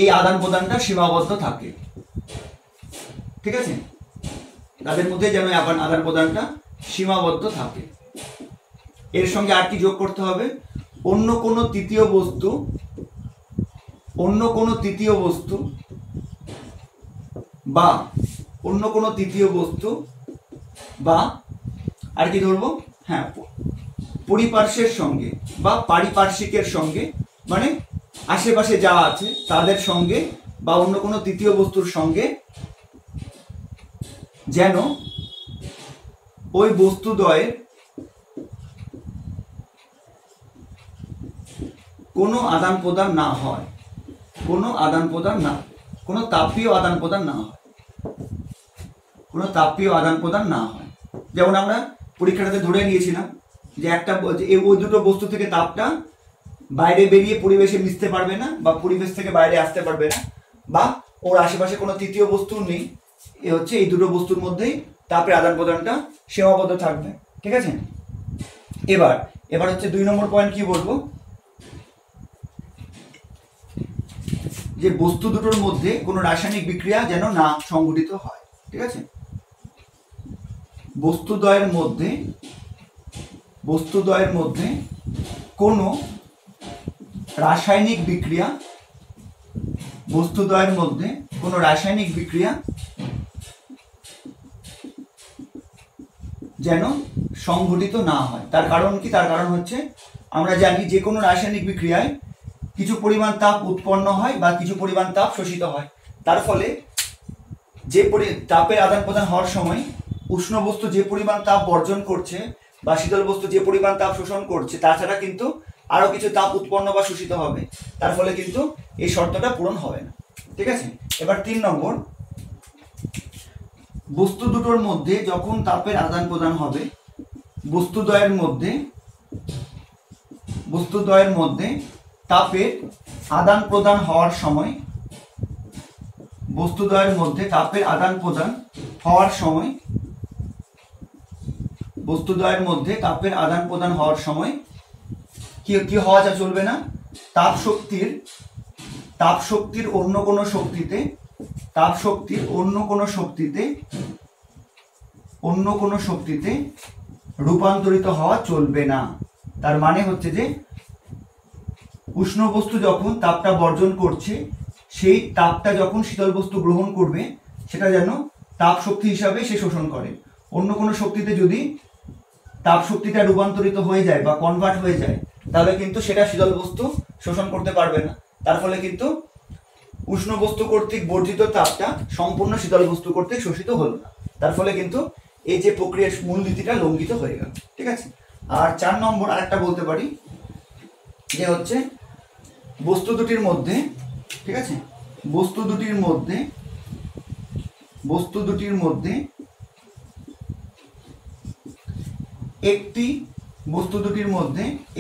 এই আদান প্রদানটা সীমাবদ্ধ থাকে। ঠিক আছে? তাদের মধ্যে যেন আদান প্রদানটা সীমাবদ্ধ থাকে। এর সঙ্গে আর কি যোগ করতে হবে, অন্য কোনো তৃতীয় বস্তু বা আর কি ধরবো, হ্যাঁ, পরিপার্শ্বের সঙ্গে বা পারিপার্শ্বিকের সঙ্গে, মানে আশেপাশে যা আছে তাদের সঙ্গে বা অন্য কোনো তৃতীয় বস্তুর সঙ্গে যেন ওই বস্তুদ্বয়ের কোনো আদান প্রদান না হয়, কোনো তাপীয় আদান প্রদান না হয়। যেমন আমরা পরীক্ষাটাতে ধরে নিয়েছিলাম যে ওই দুটো বস্তু থেকে তাপটা বাইরে বেরিয়ে পরিবেশে মিশতে পারবে না, বা পরিবেশ থেকে বাইরে আসতে পারবে না, বা ওর আশেপাশে কোনো তৃতীয় বস্তু নেই, এই দুটো বস্তুর মধ্যেই তাপের আদান প্রদানটা সীমাবদ্ধ থাকবে। ঠিক আছে? এবার হচ্ছে 2 নম্বর পয়েন্ট কি বলবো, যে বস্তু দুটোর মধ্যে কোনো রাসায়নিক বিক্রিয়া যেন না সংঘটিত হয়। ঠিক আছে? বস্তুদ্বয়ের মধ্যে কোনো রাসায়নিক বিক্রিয়া যেন সংঘটিত না হয়। তার কারণ কি, তার কারণ হচ্ছে আমরা জানি যে কোনো রাসায়নিক বিক্রিয়ায় কিছু পরিমাণ তাপ উৎপন্ন হয় বা কিছু পরিমাণ তাপ শোষিত হয়। তার ফলে যে তাপের আদান প্রদান হওয়ার সময় উষ্ণ বস্তু যে পরিমাণ তাপ বর্জন করছে বা শীতল বস্তু যে পরিমাণ তাপ শোষণ করছে, তাছাড়া কিন্তু আরো কিছু তাপ উৎপন্ন বা শোষিত হবে, তার ফলে কিন্তু এই শর্তটা পূরণ হবে না। ঠিক আছে? এবার 3 নম্বর, বস্তু দুটোর মধ্যে যখন তাপের আদান প্রদান হবে, বস্তুদ্বয়ের মধ্যে তাপের আদান প্রদান হওয়ার সময় কি হওয়া চলবে না, তাপ শক্তির তাপ শক্তির অন্য কোনো শক্তিতে রূপান্তরিত হওয়া চলবে না। তার মানে হচ্ছে যে উষ্ণ বস্তু যখন তাপটা বর্জন করছে, সেই তাপটা যখন শীতল বস্তু গ্রহণ করবে সেটা যেন তাপ শক্তি হিসাবে সে শোষণ করে। অন্য কোনো শক্তিতে যদি তাপ শক্তিটা রূপান্তরিত হয়ে যায় বা কনভার্ট হয়ে যায়, তাহলে কিন্তু সেটা শীতল বস্তু শোষণ করতে পারবে না। তার ফলে কিন্তু উষ্ণ বস্তু কর্তৃক বর্জিত তাপটা সম্পূর্ণ শীতল বস্তু কর্তৃক শোষিত হলো না। তার ফলে কিন্তু এই যে প্রক্রিয়ার মূলনীতিটা লঙ্ঘিত হয়ে গেল। ঠিক আছে। আর 4 নম্বর আরেকটা বলতে পারি যে হচ্ছে বস্তু দুটির মধ্যে, ঠিক আছে, বস্তু দুটির মধ্যে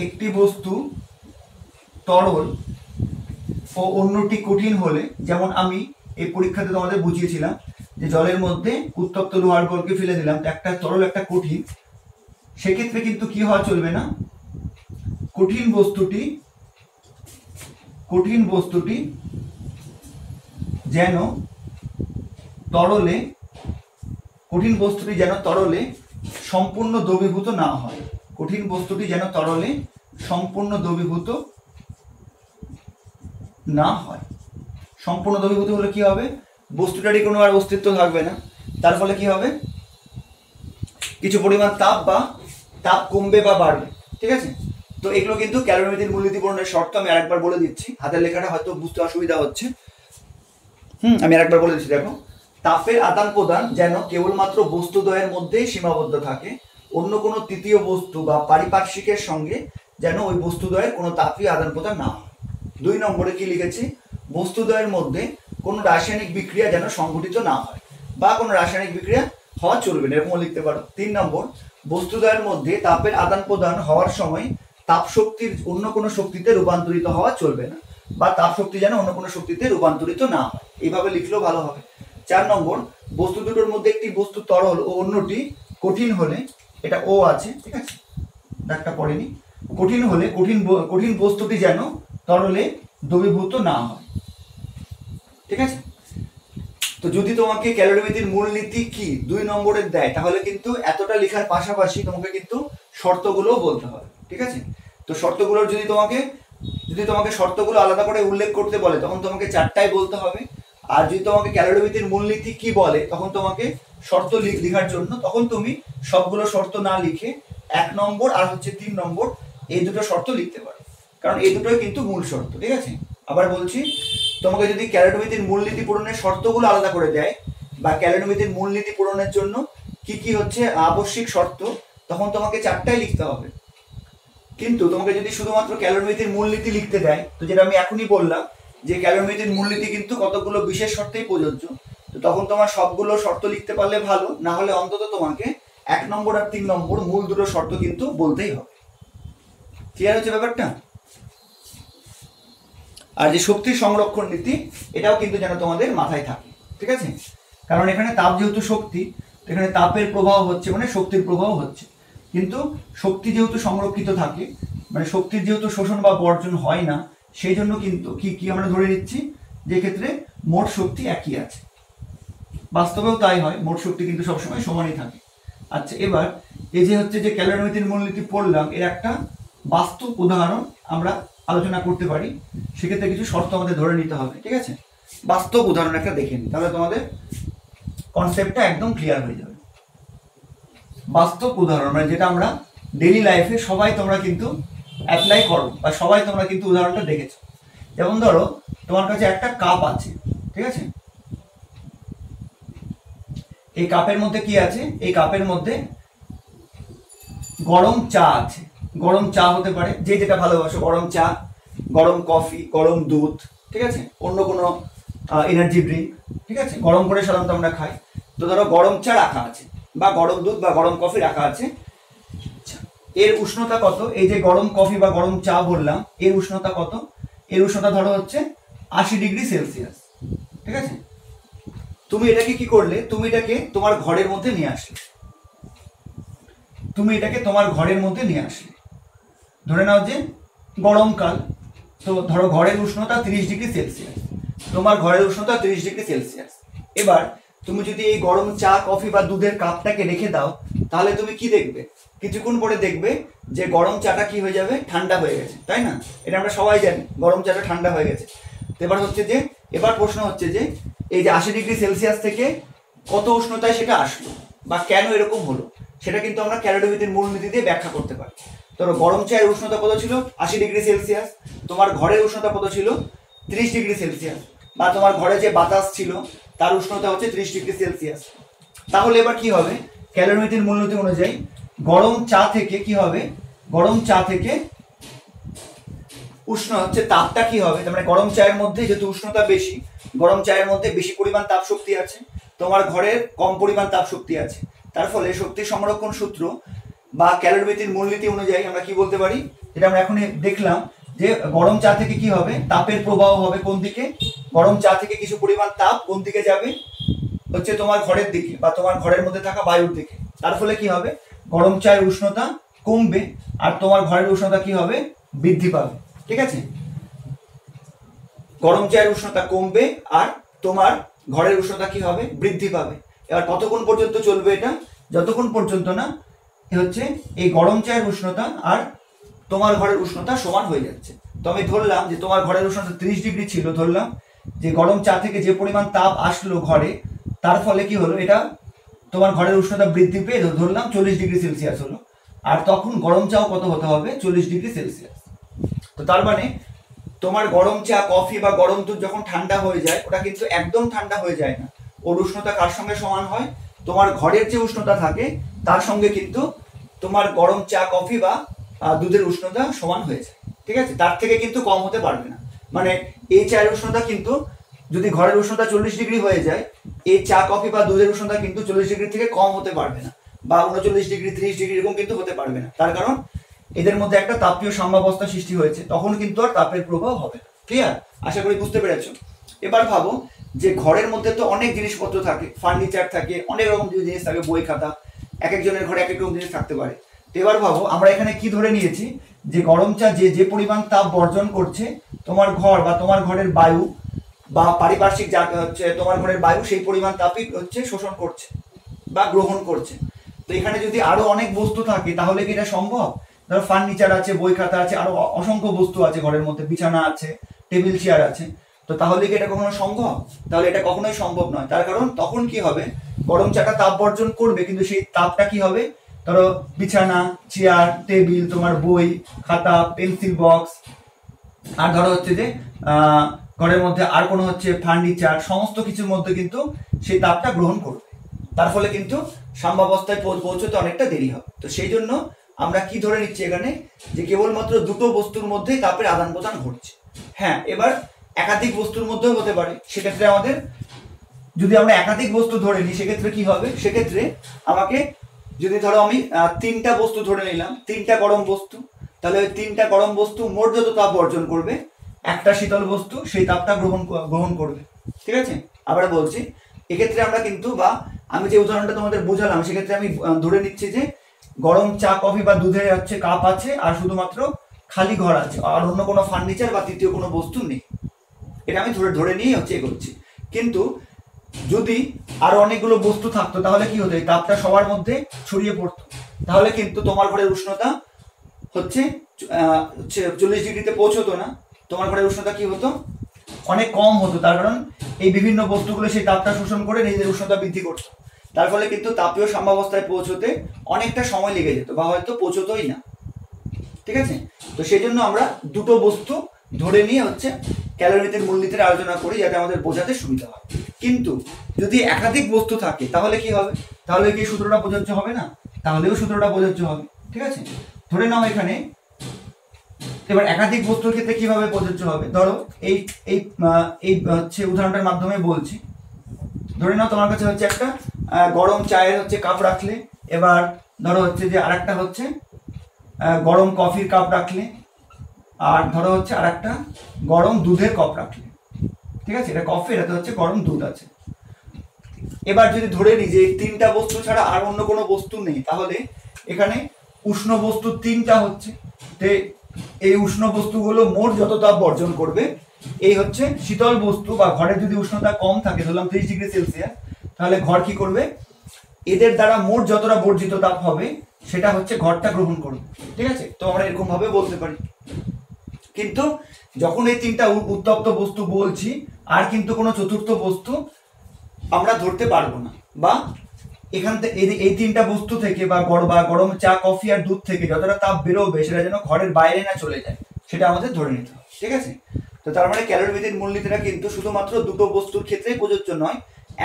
একটি বস্তু তরল ও অন্যটি কঠিন হলে, যেমন আমি এই পরীক্ষাতে তোমাদের বুঝিয়েছিলাম যে জলের মধ্যে উত্তপ্ত লোহার গোলকে ফেলে দিলাম, একটা তরল একটা কঠিন, সেক্ষেত্রে কিন্তু কি হওয়া চলবে না, কঠিন বস্তুটি যেন তরলে সম্পূর্ণ দ্রবীভূত না হয়। কঠিন বস্তুটি যেন তরলে সম্পূর্ণ দ্রবীভূত না হয়। সম্পূর্ণ দ্রবীভূত হলে কি হবে, বস্তুটারই কোনো আর অস্তিত্ব থাকবে না। তার ফলে কি হবে, কিছু পরিমাণ তাপ কমবে বা বাড়বে। ঠিক আছে। তো এগুলো কিন্তু ক্যালোরিমেট্রির মূলনীতি পূরণের শর্ত। আমি আরেকবার বলে দিচ্ছি, হাতের লেখাটা হয়তো বুঝতে অসুবিধা হচ্ছে। আমি আরেকবার বলে দিচ্ছি, দেখো, তাপের আদান প্রদান যেন কেবলমাত্র বস্তুদ্বয়ের মধ্যেই সীমাবদ্ধ থাকে, অন্য কোনো তৃতীয় বস্তু বা পারিপার্শ্বিকের সঙ্গে যেন ওই বস্তুদ্বয়ের কোনো তাপীয় আদান প্রদান না হয়। 2 নম্বরে কি লিখেছি, বস্তুদ্বয়ের মধ্যে কোনো রাসায়নিক বিক্রিয়া যেন সংঘটিত না হয় বা কোনো রাসায়নিক বিক্রিয়া হওয়া চলবে না, এরকমও লিখতে পারো। 3 নম্বর, বস্তুদ্বয়ের মধ্যে তাপের আদান প্রদান হওয়ার সময় তাপ শক্তির অন্য কোনো শক্তিতে রূপান্তরিত হওয়া চলবে না বা তাপ শক্তি যেন অন্য কোনো শক্তিতে রূপান্তরিত না হয়। এইভাবে লিখলেও ভালো হবে। 4 নম্বর, বস্তু দুটোর মধ্যে একটি বস্তু তরল ও অন্যটি কঠিন হলে, এটা ও আছে, ঠিক আছে, দাগটা পড়েনি, কঠিন হলে কঠিন বস্তুটি যেন তরলে দ্রবীভূত না হয়। ঠিক আছে। তো যদি তোমাকে ক্যালোরিমেট্রির মূলনীতি কি 2 নম্বরের দেয়, তাহলে কিন্তু এতটা লেখার পাশাপাশি তোমাকে কিন্তু শর্তগুলোও বলতে হবে। ঠিক আছে। তো শর্তগুলোর যদি তোমাকে শর্তগুলো আলাদা করে উল্লেখ করতে বলে, তখন তোমাকে 4টাই বলতে হবে। আর যদি তোমাকে ক্যালোরিমেট্রির মূলনীতি কি বলে, তখন তোমাকে শর্ত লেখার জন্য তখন তুমি সবগুলো শর্ত না লিখে 1 নম্বর আর হচ্ছে 3 নম্বর এই দুটো শর্ত লিখতে পারো, কারণ এই দুটোই কিন্তু মূল শর্ত। ঠিক আছে। আবার বলছি, তোমাকে যদি ক্যালোরিমেট্রির মূলনীতি পূরণের শর্তগুলো আলাদা করে দেয় বা ক্যালোরিমেট্রির মূলনীতি পূরণের জন্য কি কি হচ্ছে আবশ্যিক শর্ত, তখন তোমাকে 4টাই লিখতে হবে। কিন্তু তোমাকে যদি শুধুমাত্র ক্যালোরিমেট্রির মূলনীতি লিখতে দেয়, তো যেটা আমি এখনই বললাম যে ক্যালোরিমেট্রির মূলনীতি কিন্তু কতগুলো বিশেষ শর্তেই প্রযোজ্য, তো তখন তোমার সবগুলো শর্ত লিখতে পারলে ভালো, না হলে অন্তত তোমাকে 1 নম্বর আর 3 নম্বর মূল দুটো শর্ত কিন্তু বলতেই হবে। ক্লিয়ার হচ্ছে ব্যাপারটা? আর যে শক্তির সংরক্ষণ নীতি, এটাও কিন্তু যেন তোমাদের মাথায় থাকে। ঠিক আছে। কারণ এখানে তাপ যেহেতু শক্তি, এখানে তাপের প্রবাহ হচ্ছে মানে শক্তির প্রবাহ হচ্ছে, কিন্তু শক্তি যেহেতু সংরক্ষিত থাকে, মানে শক্তির যেহেতু শোষণ বা বর্জন হয় না, সেই জন্য কিন্তু কি আমরা ধরে নিচ্ছি যে ক্ষেত্রে মোট শক্তি একই আছে। বাস্তবেও তাই হয়, মোট শক্তি কিন্তু সবসময় সমানই থাকে। আচ্ছা, এবার এই যে হচ্ছে যে ক্যালোরিমেট্রির মূলনীতি পড়লাম, এর একটা বাস্তব উদাহরণ আমরা আলোচনা করতে পারি। সেক্ষেত্রে কিছু শর্ত আমাদের ধরে নিতে হবে। ঠিক আছে। বাস্তব উদাহরণ একটা দেখে নিই, তাহলে তোমাদের কনসেপ্টটা একদম ক্লিয়ার হয়ে যাবে। বাস্তব উদাহরণ মানে যেটা আমরা ডেইলি লাইফে সবাই তোমরা কিন্তু অ্যাপ্লাই করো বা সবাই তোমরা কিন্তু উদাহরণটা দেখেছো। যেমন ধরো, তোমার কাছে একটা কাপ আছে, ঠিক আছে, এই কাপের মধ্যে কি আছে, এই কাপের মধ্যে গরম চা আছে। গরম চা হতে পারে, যে যেটা ভালোবাসো, গরম চা, গরম কফি, গরম দুধ, ঠিক আছে, অন্য কোনো এনার্জি ড্রিঙ্ক, ঠিক আছে, গরম করে সাধারণত আমরা খাই। তো ধরো গরম চা রাখা আছে বা গরম দুধ বা গরম কফি রাখা আছে। এর উষ্ণতা কত? এই যে গরম কফি বা গরম চা বললাম, এর উষ্ণতা কত? এর উষ্ণতা ধরো হচ্ছে 80 ডিগ্রি সেলসিয়াস। ঠিক আছে। তুমি এটাকে কি করলে, তুমি এটাকে তোমার ঘরের মধ্যে নিয়ে আসলে, ধরে নাও যে গরমকাল, তো ধরো ঘরের উষ্ণতা 30 ডিগ্রি সেলসিয়াস, তোমার ঘরের উষ্ণতা 30 ডিগ্রি সেলসিয়াস। এবার তুমি যদি এই গরম চা কফি বা দুধের কাপটাকে রেখে দাও, তাহলে তুমি কি দেখবে, কিছুক্ষণ পরে দেখবে যে গরম চাটা কি হয়ে যাবে, ঠান্ডা হয়ে গেছে, তাই না? এটা আমরা সবাই জানি, গরম চাটা ঠান্ডা হয়ে গেছে। তো এবার প্রশ্ন হচ্ছে যে এই যে 80 ডিগ্রি সেলসিয়াস থেকে কত উষ্ণতায় সেটা আসলো বা কেন এরকম হলো, সেটা কিন্তু আমরা ক্যালোরিমিতির মূলনীতি দিয়ে ব্যাখ্যা করতে পারি। ধরো গরম চায়ের উষ্ণতা কত ছিল, 80 ডিগ্রি সেলসিয়াস, তোমার ঘরের উষ্ণতা কত ছিল, 30 ডিগ্রি সেলসিয়াস, বা তোমার ঘরে যে বাতাস ছিল তার উষ্ণতা হচ্ছে 30 ডিগ্রি সেলসিয়াস। তাহলে এবার কি হবে, ক্যালোরিমিতির মূলনীতি অনুযায়ী গরম চা থেকে কি হবে, গরম চা থেকে উষ্ণ হচ্ছে তাপটা কি হবে, তার মানে গরম চায়ের মধ্যে যেহেতু উষ্ণতা বেশি, গরম চায়ের মধ্যে বেশি পরিমাণ তাপ শক্তি আছে, তোমার ঘরের কম পরিমাণ তাপ শক্তি আছে। তার ফলে শক্তি সংরক্ষণ সূত্র বা ক্যালোরিমিতির মূলনীতি অনুযায়ী আমরা কি বলতে পারি, যেটা আমরা এখন দেখলাম যে গরম চা থেকে কি হবে, তাপের প্রবাহ হবে কোন দিকে, গরম চা থেকে কিছু পরিমাণ তাপ কোন দিকে যাবে, হচ্ছে তোমার ঘরের দিকে বা তোমার ঘরের মধ্যে থাকা বায়ুর দিকে। তার ফলে কি হবে, গরম চায়ের উষ্ণতা কমবে আর তোমার ঘরের উষ্ণতা কি হবে, বৃদ্ধি পাবে। ঠিক আছে, গরম চায়ের উষ্ণতা কমবে আর তোমার ঘরের উষ্ণতা কি হবে, বৃদ্ধি পাবে। এবার কতক্ষণ পর্যন্ত চলবে এটা, যতক্ষণ পর্যন্ত না হচ্ছে এই গরম চায়ের উষ্ণতা আর তোমার ঘরের উষ্ণতা সমান হয়ে যাচ্ছে। তো আমি ধরলাম যে তোমার ঘরের উষ্ণতা 30 ডিগ্রি ছিল, ধরলাম যে গরম চা থেকে যে পরিমাণ তাপ আসলো ঘরে, তার ফলে কি হলো, এটা তোমার ঘরের উষ্ণতা বৃদ্ধি পেয়ে ধরলাম 40 ডিগ্রি সেলসিয়াস হলো, আর তখন গরম চাও কত হতে হবে, 40 ডিগ্রি সেলসিয়াস। তো তার মানে তোমার গরম চা কফি বা গরম দুধ যখন ঠান্ডা হয়ে যায়, ওটা কিন্তু একদম ঠান্ডা হয়ে যায় না, ওর উষ্ণতা কার সঙ্গে সমান হয়, তোমার ঘরের যে উষ্ণতা থাকে তার সঙ্গে কিন্তু তোমার গরম চা কফি বা দুধের উষ্ণতা সমান হয়ে যায়। ঠিক আছে, তার থেকে কিন্তু কম হতে পারবে না। মানে এই চায়ের উষ্ণতা কিন্তু যদি ঘরের উষ্ণতা 40 ডিগ্রি হয়ে যায়, এই চা কফি বা দুধের উষ্ণতা কিন্তু 40 ডিগ্রি থেকে কম হতে পারবে না, বা 39 ডিগ্রি 30 ডিগ্রি এরকম কিন্তু হতে পারবে না। তার কারণ এদের মধ্যে একটা তাপীয় সাম্যাবস্থা সৃষ্টি হয়েছে, তখন কিন্তু আর তাপের প্রভাব হবে না। ক্লিয়ার? আশা করি বুঝতে পেরেছো। এবার ভাবো যে ঘরের মধ্যে তো অনেক জিনিসপত্র থাকে, ফার্নিচার থাকে, অনেক রকম জিনিস থাকে, বই খাতা, এক একজনের ঘরে এক এক রকম জিনিস থাকতে পারে। এবার ভাবো আমরা এখানে কি ধরে নিয়েছি, যে গরম চা যে পরিমাণ তাপ বর্জন করছে, তোমার ঘর বা তোমার ঘরের বায়ু বা পারিপার্শ্বিক যা হচ্ছে তোমার ঘরের বায়ু সেই পরিমাণ তাপই হচ্ছে শোষণ করছে বা গ্রহণ করছে। তো এখানে যদি আরো অনেক বস্তু থাকে তাহলে কি এটা সম্ভব? ধরো ফার্নিচার আছে, বই খাতা আছে, আরো অসংখ্য বস্তু আছে ঘরের মধ্যে, বিছানা আছে, টেবিল চেয়ার আছে, তো তাহলে কি এটা কখনো সম্ভব? তাহলে এটা কখনোই সম্ভব নয়। তার কারণ তখন কি হবে, গরম চাটা তাপ বর্জন করবে, কিন্তু সেই তাপটা কি হবে, ধরো বিছানা, চেয়ার, টেবিল, তোমার বই খাতা, পেন্সিল বক্স, আর ধরো হচ্ছে যে ঘরের মধ্যে আর কোনো হচ্ছে ফার্নিচার, সমস্ত কিছুর মধ্যে কিন্তু সেই তাপটা গ্রহণ করবে। তার ফলে কিন্তু সাম্যাবস্থায় পৌঁছতে অনেকটা দেরি হবে। তো সেই জন্য আমরা কি ধরে নিচ্ছি এখানে, যে কেবলমাত্র দুটো বস্তুর মধ্যেই তাপের আদান প্রদান ঘটছে। হ্যাঁ, এবার একাধিক বস্তুর মধ্যেও হতে পারে। সেক্ষেত্রে আমাদের যদি আমরা একাধিক বস্তু ধরে নিই, সেক্ষেত্রে কি হবে, সেক্ষেত্রে আমাকে যদি ধরো আমি 3টা বস্তু ধরে নিলাম, 3টা গরম বস্তু, তাহলে ওই 3টা গরম বস্তু মোট যত তাপ বর্জন করবে, একটা শীতল বস্তু সেই তাপটা গ্রহণ করবে। ঠিক আছে, আবার বলছি, এক্ষেত্রে আমরা কিন্তু বা আমি যে উদাহরণটা তোমাদের বোঝালাম, সেক্ষেত্রে আমি ধরে নিচ্ছি যে গরম চা কফি বা দুধের হচ্ছে কাপ আছে আর শুধুমাত্র খালি ঘর আছে, আর অন্য কোনো ফার্নিচার বা তৃতীয় কোনো বস্তু নেই। এটা আমি ধরে নিয়ে হচ্ছে এগোচ্ছি। কিন্তু যদি আরো অনেকগুলো বস্তু থাকতো তাহলে কি হতো, এই তাপটা সবার মধ্যে ছড়িয়ে পড়তো, তাহলে কিন্তু তোমার ঘরের উষ্ণতা হচ্ছে 40 ডিগ্রিতে পৌঁছতো না, তোমার ঘরের উষ্ণতা কি হতো, অনেক কম হতো। তার কারণ এই বিভিন্ন বস্তুগুলো সেই তাপটা শোষণ করে নিজেদের উষ্ণতা বৃদ্ধি করতো। তার ফলে কিন্তু তাপীয় সাম্যাবস্থায় পৌঁছতে অনেকটা সময় লেগে যেত বা হয়তো পৌঁছতোই না। ঠিক আছে, তো সেই জন্য আমরা দুটো বস্তু ধরে নিয়ে হচ্ছে ক্যালোরিমিতির মূলনীতির আলোচনা করি, যাতে আমাদের বোঝাতে সুবিধা হয়। কিন্তু যদি একাধিক বস্তু থাকে তাহলে কি হবে, তাহলে কি সূত্রটা প্রযোজ্য হবে না? তাহলেও সূত্রটা প্রযোজ্য হবে। ঠিক আছে, ধরে নাও এখানে, এবার একাধিক বস্তুর ক্ষেত্রে কিভাবে প্রযোজ্য হবে, ধরো এই এই এই হচ্ছে উদাহরণটার মাধ্যমে বলছি। ধরে নাও তোমার কাছে হচ্ছে একটা গরম চায়ের হচ্ছে কাপ রাখলে, এবার ধরো হচ্ছে যে আরেকটা হচ্ছে গরম কফির কাপ রাখলে, আর ধরো হচ্ছে আরেকটা গরম দুধের কাপ রাখলে। ঠিক আছে, এটা কফি, এটাতে হচ্ছে গরম দুধ আছে। এবার যদি ধরে নিই যে 3টা বস্তু ছাড়া আর অন্য কোনো বস্তু নেই, তাহলে এখানে উষ্ণ বস্তু 3টা হচ্ছে, এই উষ্ণ বস্তুগুলো মোট যত তাপ বর্জন করবে, এই হচ্ছে শীতল বস্তু বা ঘরের যদি উষ্ণতা কম থাকে, ধরলাম 30 ডিগ্রি সেলসিয়াস, তাহলে ঘর কি করবে, এদের দ্বারা মোট যতটা বর্জিত তাপ হবে সেটা হচ্ছে ঘরটা গ্রহণ করবে। ঠিক আছে, তো আমরা এরকম ভাবে বলতে পারি। কিন্তু যখন এই তিনটা উত্তপ্ত বস্তু বলছি, আর কিন্তু কোনো চতুর্থ বস্তু আমরা ধরতে পারবো না, বা এখান থেকে এই তিনটা বস্তু থেকে বা গরম চা কফি আর দুধ থেকে যতটা তাপ বেরোবে সেটা যেন ঘরের বাইরে না চলে যায়, সেটা আমাদের ধরে নিতে হবে। ঠিক আছে, তো তার মানে ক্যালোরিভিত্তিক মূলনীতিটা কিন্তু শুধুমাত্র দুটো বস্তুর ক্ষেত্রেই প্রযোজ্য নয়,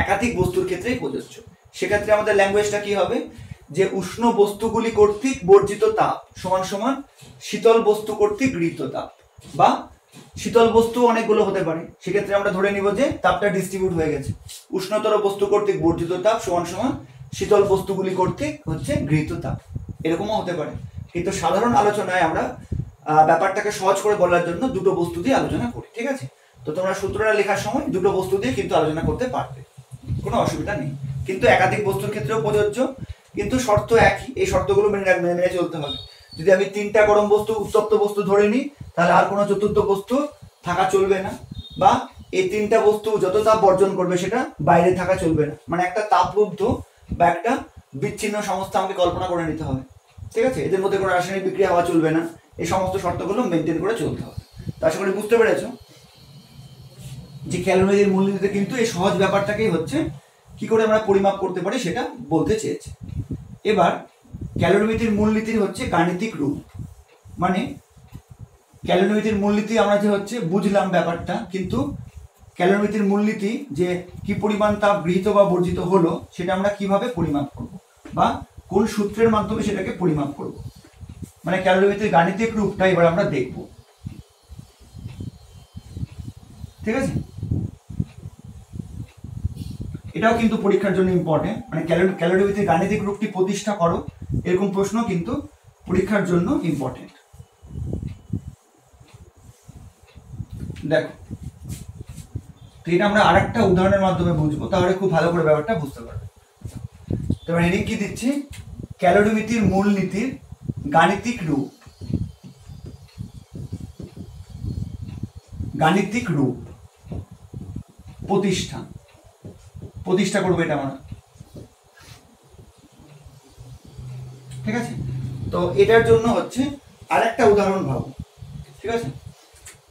একাধিক বস্তুর ক্ষেত্রেই প্রযোজ্য। সেক্ষেত্রে আমাদের ল্যাঙ্গুয়েজটা কি হবে, যে উষ্ণ বস্তুগুলি কর্তৃক বর্জিত তাপ সমান সমান শীতল বস্তু কর্তৃক গৃহীত তাপ, বা শীতল বস্তু অনেকগুলো হতে পারে, সেক্ষেত্রে আমরা ধরে নিব যে তাপটা ডিস্ট্রিবিউট হয়ে গেছে। উষ্ণতর বস্তু কর্তৃক বর্জিত তাপ সমান সমান শীতল বস্তুগুলি কর্তৃক হচ্ছে গৃহীত তাপ, এরকমও হতে পারে। কিন্তু সাধারণ আলোচনায় আমরা ব্যাপারটাকে সহজ করে বলার জন্য দুটো বস্তু দিয়ে আলোচনা করি। ঠিক আছে, তো তোমরা সূত্রটা লেখার সময় দুটো বস্তু দিয়ে কিন্তু আলোচনা করতে পারবে, কোনো অসুবিধা নেই। কিন্তু একাধিক বস্তুর ক্ষেত্রেও প্রযোজ্য, কিন্তু শর্ত একই, এই শর্তগুলো মেনে চলতে হবে। যদি আমি তিনটা গরম বস্তু উত্তপ্ত বস্তু ধরে নিই, তাহলে আর কোনো চতুর্থ বস্তু থাকা চলবে না, বা এই তিনটা বস্তু যত তাপ বর্জন করবে সেটা বাইরে থাকা চলবে না, মানে একটা তাপরুদ্ধ বা একটা বিচ্ছিন্ন সংস্থা আমাকে কল্পনা করে নিতে হবে। ঠিক আছে, এদের মধ্যে কোনো রাসায়নিক বিক্রিয়া হওয়া চলবে না, এই সমস্ত শর্তগুলো মেনটেন করে চলতে হবে। তো আশা করি বুঝতে পেরেছো যে ক্যালোরির মূলনীতিতে কিন্তু এই সহজ ব্যাপারটাকেই হচ্ছে কি করে আমরা পরিমাপ করতে পারি সেটা বলতে চেয়েছে। এবার ক্যালোরিমিতির মূলনীতির হচ্ছে গাণিতিক রূপ, মানে ক্যালোরিমিতির মূলনীতি আমরা যে হচ্ছে বুঝলাম ব্যাপারটা, কিন্তু ক্যালোরিমিতির মূলনীতি যে কি পরিমাণ তাপ গৃহীত বা বর্জিত হলো সেটা আমরা কিভাবে পরিমাপ করব, বা কোন সূত্রের মাধ্যমে সেটাকে পরিমাপ করব, মানে ক্যালোরিমিতির গাণিতিক রূপটা এবার আমরা দেখব। ঠিক আছে, এটাও কিন্তু পরীক্ষার জন্য ইম্পর্টেন্ট, মানে ক্যালোরিমিতির গাণিতিক রূপটি প্রতিষ্ঠা করো, এরকম প্রশ্ন কিন্তু পরীক্ষার জন্য ইম্পর্টেন্ট। দেখো, তো এটা আমরা আরেকটা উদাহরণের মাধ্যমে বুঝবো, তাহলে খুব ভালো করে ব্যাপারটা বুঝতে পারবে। তো হেডিং কি দিচ্ছি, ক্যালোরিমিতির মূলনীতির গাণিতিক রূপ। গাণিতিক রূপ প্রতিষ্ঠা করবো এটা আমরা। ঠিক আছে, তো এটার জন্য হচ্ছে আরেকটা উদাহরণ ভাবো। ঠিক আছে,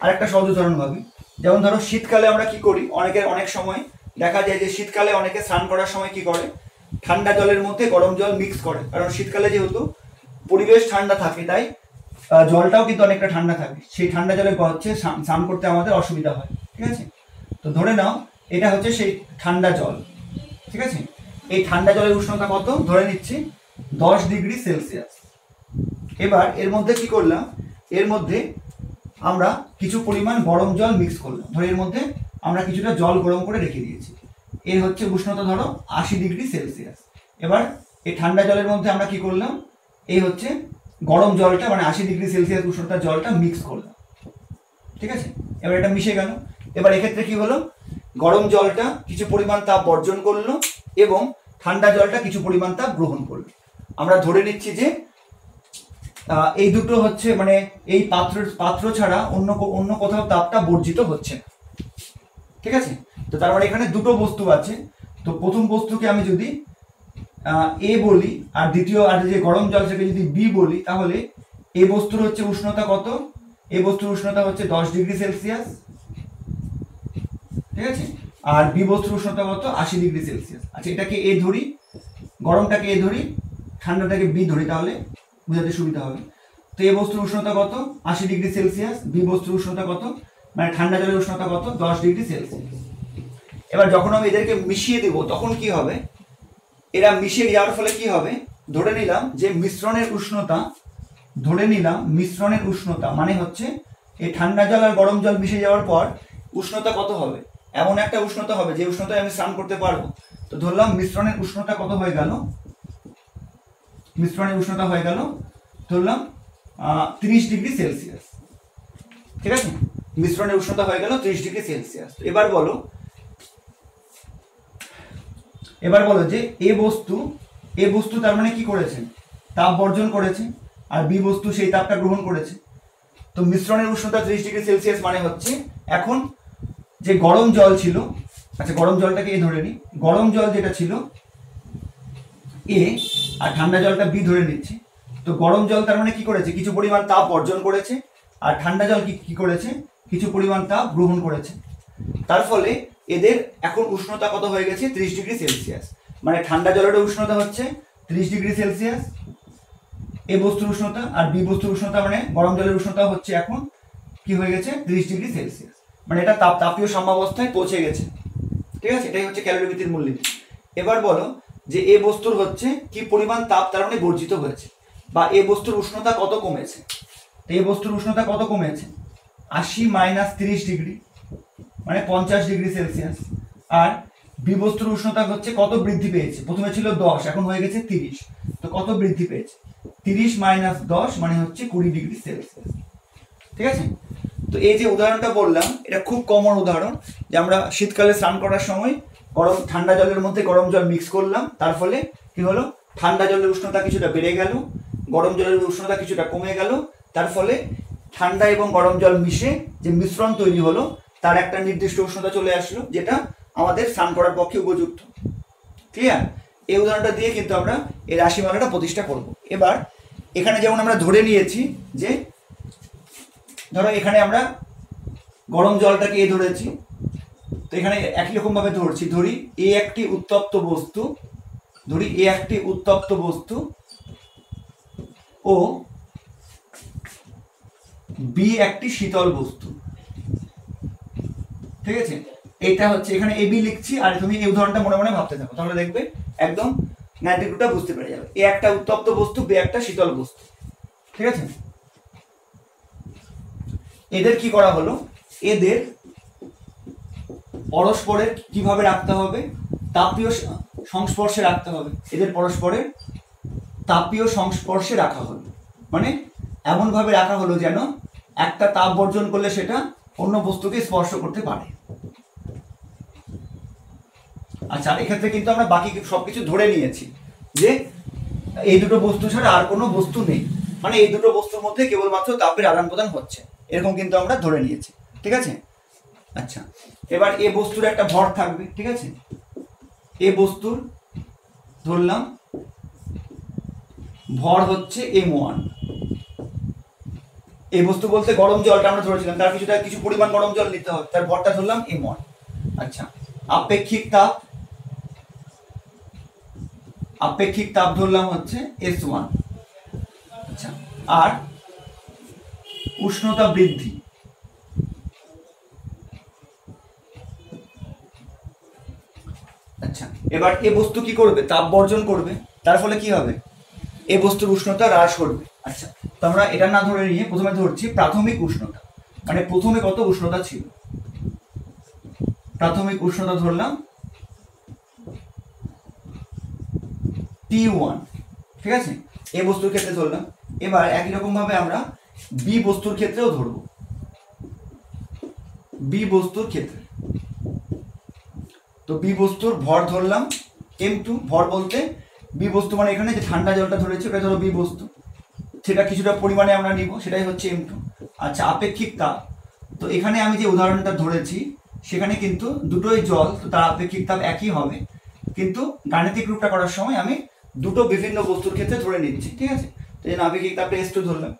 আরেকটা সহজ উদাহরণ ভাবি, যেমন ধরো শীতকালে আমরা কি করি, অনেক সময় দেখা যায় যে শীতকালে অনেকে স্নান করার সময় কি করে, ঠান্ডা জলের মধ্যে গরম জল মিক্স করে, কারণ শীতকালে যেহেতু পরিবেশ ঠান্ডা থাকে তাই জলটাও কিন্তু অনেকটা ঠান্ডা থাকে, সেই ঠান্ডা জলে হচ্ছে স্নান করতে আমাদের অসুবিধা হয়। ঠিক আছে, তো ধরে নাও এটা হচ্ছে সেই ঠান্ডা জল। ঠিক আছে, এই ঠান্ডা জলের উষ্ণতা কত, ধরে নিচ্ছি 10 ডিগ্রি সেলসিয়াস। এবার এর মধ্যে কি করলাম, এর মধ্যে আমরা কিছু পরিমাণ গরম জল মিক্স করলাম, ধরো এর মধ্যে আমরা কিছুটা জল গরম করে রেখে দিয়েছি, এর হচ্ছে উষ্ণতা ধরো 80 ডিগ্রি সেলসিয়াস। এবার এই ঠান্ডা জলের মধ্যে আমরা কি করলাম, এই হচ্ছে গরম জলটা মানে 80 ডিগ্রি সেলসিয়াস উষ্ণতার জলটা মিক্স করলাম। ঠিক আছে, এবার এটা মিশে গেল। এবার এক্ষেত্রে কি হলো, গরম জলটা কিছু পরিমাণ তাপ বর্জন করলো এবং ঠান্ডা জলটা কিছু পরিমাণ তাপ গ্রহণ করলো। আমরা ধরে নিচ্ছি যে এই দুটো হচ্ছে মানে এই পাত্র ছাড়া অন্য কোথাও তাপটা বর্জিত হচ্ছে না। ঠিক আছে, তো তার মানে এখানে দুটো বস্তু আছে, তো প্রথম বস্তুকে আমি যদি এ বলি আর দ্বিতীয় আর যে গরম জল সেটাকে যদি বি বলি, তাহলে এই বস্তুর হচ্ছে উষ্ণতা কত, এই বস্তুর উষ্ণতা হচ্ছে 10 ডিগ্রি সেলসিয়াস। ঠিক আছে, আর বি বস্তুর উষ্ণতা কত, 80 ডিগ্রি সেলসিয়াস। আচ্ছা, এটাকে এ ধরি, গরমটাকে এ ধরি, ঠান্ডাটাকে বি ধরি, তাহলে বোঝাতে সুবিধা হবে। তো এ বস্তুর উষ্ণতা কত, 80 ডিগ্রি সেলসিয়াস, বি বস্তুর উষ্ণতা কত, মানে ঠান্ডা জলের উষ্ণতা কত, 10 ডিগ্রি সেলসিয়াস। এবার যখন আমি এদেরকে মিশিয়ে দেব তখন কি হবে, এরা মিশে যাওয়ার ফলে কি হবে, ধরে নিলাম যে মিশ্রণের উষ্ণতা মানে হচ্ছে এই ঠান্ডা জল আর গরম জল মিশে যাওয়ার পর উষ্ণতা কত হবে, এমন একটা উষ্ণতা হবে যে উষ্ণতায় আমি স্নান করতে পারবো। তো ধরলাম মিশ্রণের উষ্ণতা কত হয়ে গেল, ধরলাম 30 ডিগ্রি সেলসিয়াস। ঠিক আছে, মিশ্রণের উষ্ণতা হয়ে গেল 30 ডিগ্রি সেলসিয়াস। এবার বলো যে এ বস্তু তার মানে কি করেছে, তাপ বর্জন করেছে, আর বি বস্তু সেই তাপটা গ্রহণ করেছে। তো মিশ্রণের উষ্ণতা 30 ডিগ্রি সেলসিয়াস মানে হচ্ছে এখন যে গরম জল ছিল, আচ্ছা গরম জলটাকে এ ধরে নিই, গরম জল যেটা ছিল এ আর ঠান্ডা জলটা বি ধরে নিচ্ছি। তো গরম জল তার মানে কি করেছে, কিছু পরিমাণ তাপ অর্জন করেছে, আর ঠান্ডা জল কি করেছে, কিছু পরিমাণ তাপ গ্রহণ করেছে। তার ফলে এদের এখন উষ্ণতা কত হয়ে গেছে, 30 ডিগ্রি সেলসিয়াস। মানে ঠান্ডা জলের উষ্ণতা হচ্ছে 30 ডিগ্রি সেলসিয়াস এ বস্তুর উষ্ণতা, আর বি বস্তুর উষ্ণতা মানে গরম জলের উষ্ণতা হচ্ছে এখন কি হয়ে গেছে 30 ডিগ্রি সেলসিয়াস। মানে এটা তাপীয় সাম্যাবস্থায় পৌঁছে গেছে। ঠিক আছে, এটাই হচ্ছে ক্যালোরিবৃত্তির মূলনীতি। এবার বলো যে এ বস্তুর হচ্ছে কি পরিমাণ তাপ তার মানে বর্জিত হয়েছে, বা এ বস্তুর উষ্ণতা কত কমেছে। তো এ বস্তুর উষ্ণতা কত কমেছে, 80 - 30 ডিগ্রি মানে 50 ডিগ্রি সেলসিয়াস। আর বি বস্তুর উষ্ণতা হচ্ছে কত বৃদ্ধি পেয়েছে, প্রথমে ছিল 10 এখন হয়ে গেছে 30। তো কত বৃদ্ধি পেয়েছে, 30 - 10 মানে হচ্ছে 20 ডিগ্রি সেলসিয়াস। ঠিক আছে, তো এই যে উদাহরণটা বললাম এটা খুব কমন উদাহরণ, যে আমরা শীতকালে স্নান করার সময় ঠান্ডা জলের মধ্যে গরম জল মিক্স করলাম, তার ফলে কি হলো, ঠান্ডা জলের উষ্ণতা কিছুটা বেড়ে গেল, গরম জলের উষ্ণতা কিছুটা কমে গেল। তার ফলে ঠান্ডা এবং গরম জল মিশে যে মিশ্রণ তৈরি হলো তার একটা নির্দিষ্ট উষ্ণতা চলে আসলো, যেটা আমাদের স্নান করার পক্ষে উপযুক্ত। ক্লিয়ার? এই উদাহরণটা দিয়ে কিন্তু আমরা এই রাশিমালাটা প্রতিষ্ঠা করব। এবার এখানে যেমন আমরা ধরে নিয়েছি যে ধরো এখানে আমরা গরম জলটাকে এ ধরেছি, তো এখানে একই রকম ভাবে ধরি এ একটি উত্তপ্ত বস্তু, ও বি একটি শীতল বস্তু। ঠিক আছে, এটা হচ্ছে এখানে এবি লিখছি, আর তুমি এই উদাহরণটা মনে মনে ভাবতে থাকো, তাহলে দেখবে একদম ন্যাটিভটা বুঝতে পেরে যাবে। এ একটা উত্তপ্ত বস্তু, বি একটা শীতল বস্তু। ঠিক আছে, এদের কি করা হলো, এদের পরস্পরের কিভাবে রাখতে হবে, তাপীয় সংস্পর্শে রাখতে হবে। এদের পরস্পরের তাপীয় সংস্পর্শে রাখা হলো, মানে এমন ভাবে রাখা হলো যেন একটা তাপ বর্জন করলে সেটা অন্য বস্তুকে স্পর্শ করতে পারে। আচ্ছা, এক্ষেত্রে কিন্তু আমরা বাকি সবকিছু ধরে নিয়েছি যে এই দুটো বস্তু ছাড়া আর কোনো বস্তু নেই, মানে এই দুটো বস্তুর মধ্যে কেবলমাত্র তাপের আদান প্রদান হচ্ছে, এরকম কিন্তু আমরা ধরে নিয়েছি। ঠিক আছে, আচ্ছা এবার এ বস্তুর একটা ভর থাকবে। ঠিক আছে, এ বস্তুর ধরলাম ভর হচ্ছে m1। এই বস্তু বলতে গরম জলটা আমরা ধরেছিলাম, তার কিছু পরিমাণ গরম জল নিতে হবে, তার ভরটা ধরলাম m1। আচ্ছা, আপেক্ষিক তাপ ধরলাম হচ্ছে s1। আচ্ছা, আর উষ্ণতা বৃদ্ধি, আচ্ছা এবার এ বস্তু কি করবে, তাপ বর্জন করবে, তার ফলে কি হবে, এ বস্তুর উষ্ণতা হ্রাস করবে। আচ্ছা, তো আমরা এটা না ধরে নিয়ে প্রথমে ধরছি প্রাথমিক উষ্ণতা, মানে প্রথমে কত উষ্ণতা ছিল, প্রাথমিক উষ্ণতা ধরলাম T1। ঠিক আছে, এ বস্তুর ক্ষেত্রে ধরলাম। এবার একই রকম ভাবে আমরা বি বস্তুর ক্ষেত্রেও ধরব, বি বস্তুর ক্ষেত্রে। তো বি বস্তুর ভর ধরলাম m2। ভর বলতে বি বস্তু মানে এখানে যে ঠান্ডা জলটা ধরেছে ওটা ধরো বি বস্তু, সেটা কিছুটা পরিমাণে আমরা নিব, সেটাই হচ্ছে m2। আচ্ছা, আপেক্ষিক তাপ, তো এখানে আমি যে উদাহরণটা ধরেছি সেখানে কিন্তু দুটোই জল, তো তার আপেক্ষিক তাপ একই হবে, কিন্তু গাণিতিক রূপটা করার সময় আমি দুটো বিভিন্ন বস্তুর ক্ষেত্রে ধরে নিচ্ছি। ঠিক আছে, তো এই আপেক্ষিক তাপটা S2 ধরলাম।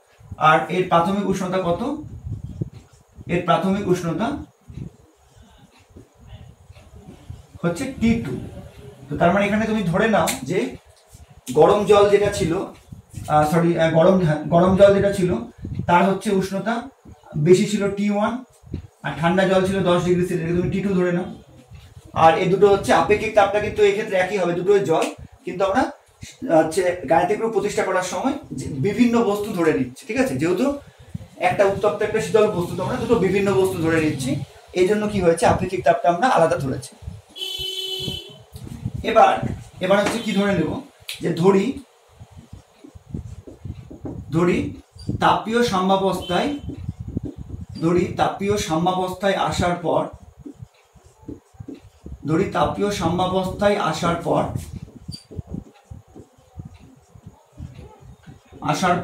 আর এর প্রাথমিক উষ্ণতা কত, এর প্রাথমিক উষ্ণতা হচ্ছে T2। তো তার মানে এখানে তুমি ধরে নাও যে গরম জল যেটা ছিল, গরম জল যেটা ছিল তার হচ্ছে উষ্ণতা বেশি ছিল T1, আর ঠান্ডা জল ছিল 10 ডিগ্রি সেলসিয়াস, তুমি T2 ধরে নাও। আর এই দুটো হচ্ছে আপেক্ষিক তাপটা কিন্তু এই ক্ষেত্রে একই হবে, দুটোই জল, কিন্তু আমরা হচ্ছে গাণিতিক রূপ প্রতিষ্ঠা করার সময় বিভিন্ন বস্তু ধরে নিচ্ছি। ঠিক আছে, যেহেতু একটা উত্তপ্ত একটা শীতল বস্তু, তো আমরা দুটো বিভিন্ন বস্তু ধরে নিচ্ছি, এই জন্য কি হয়েছে, আপেক্ষিক তাপটা আমরা আলাদা ধরেছি। এবার হচ্ছে কি ধরে নেব, যে ধরি তাপীয় সাম্যাবস্থায় আসার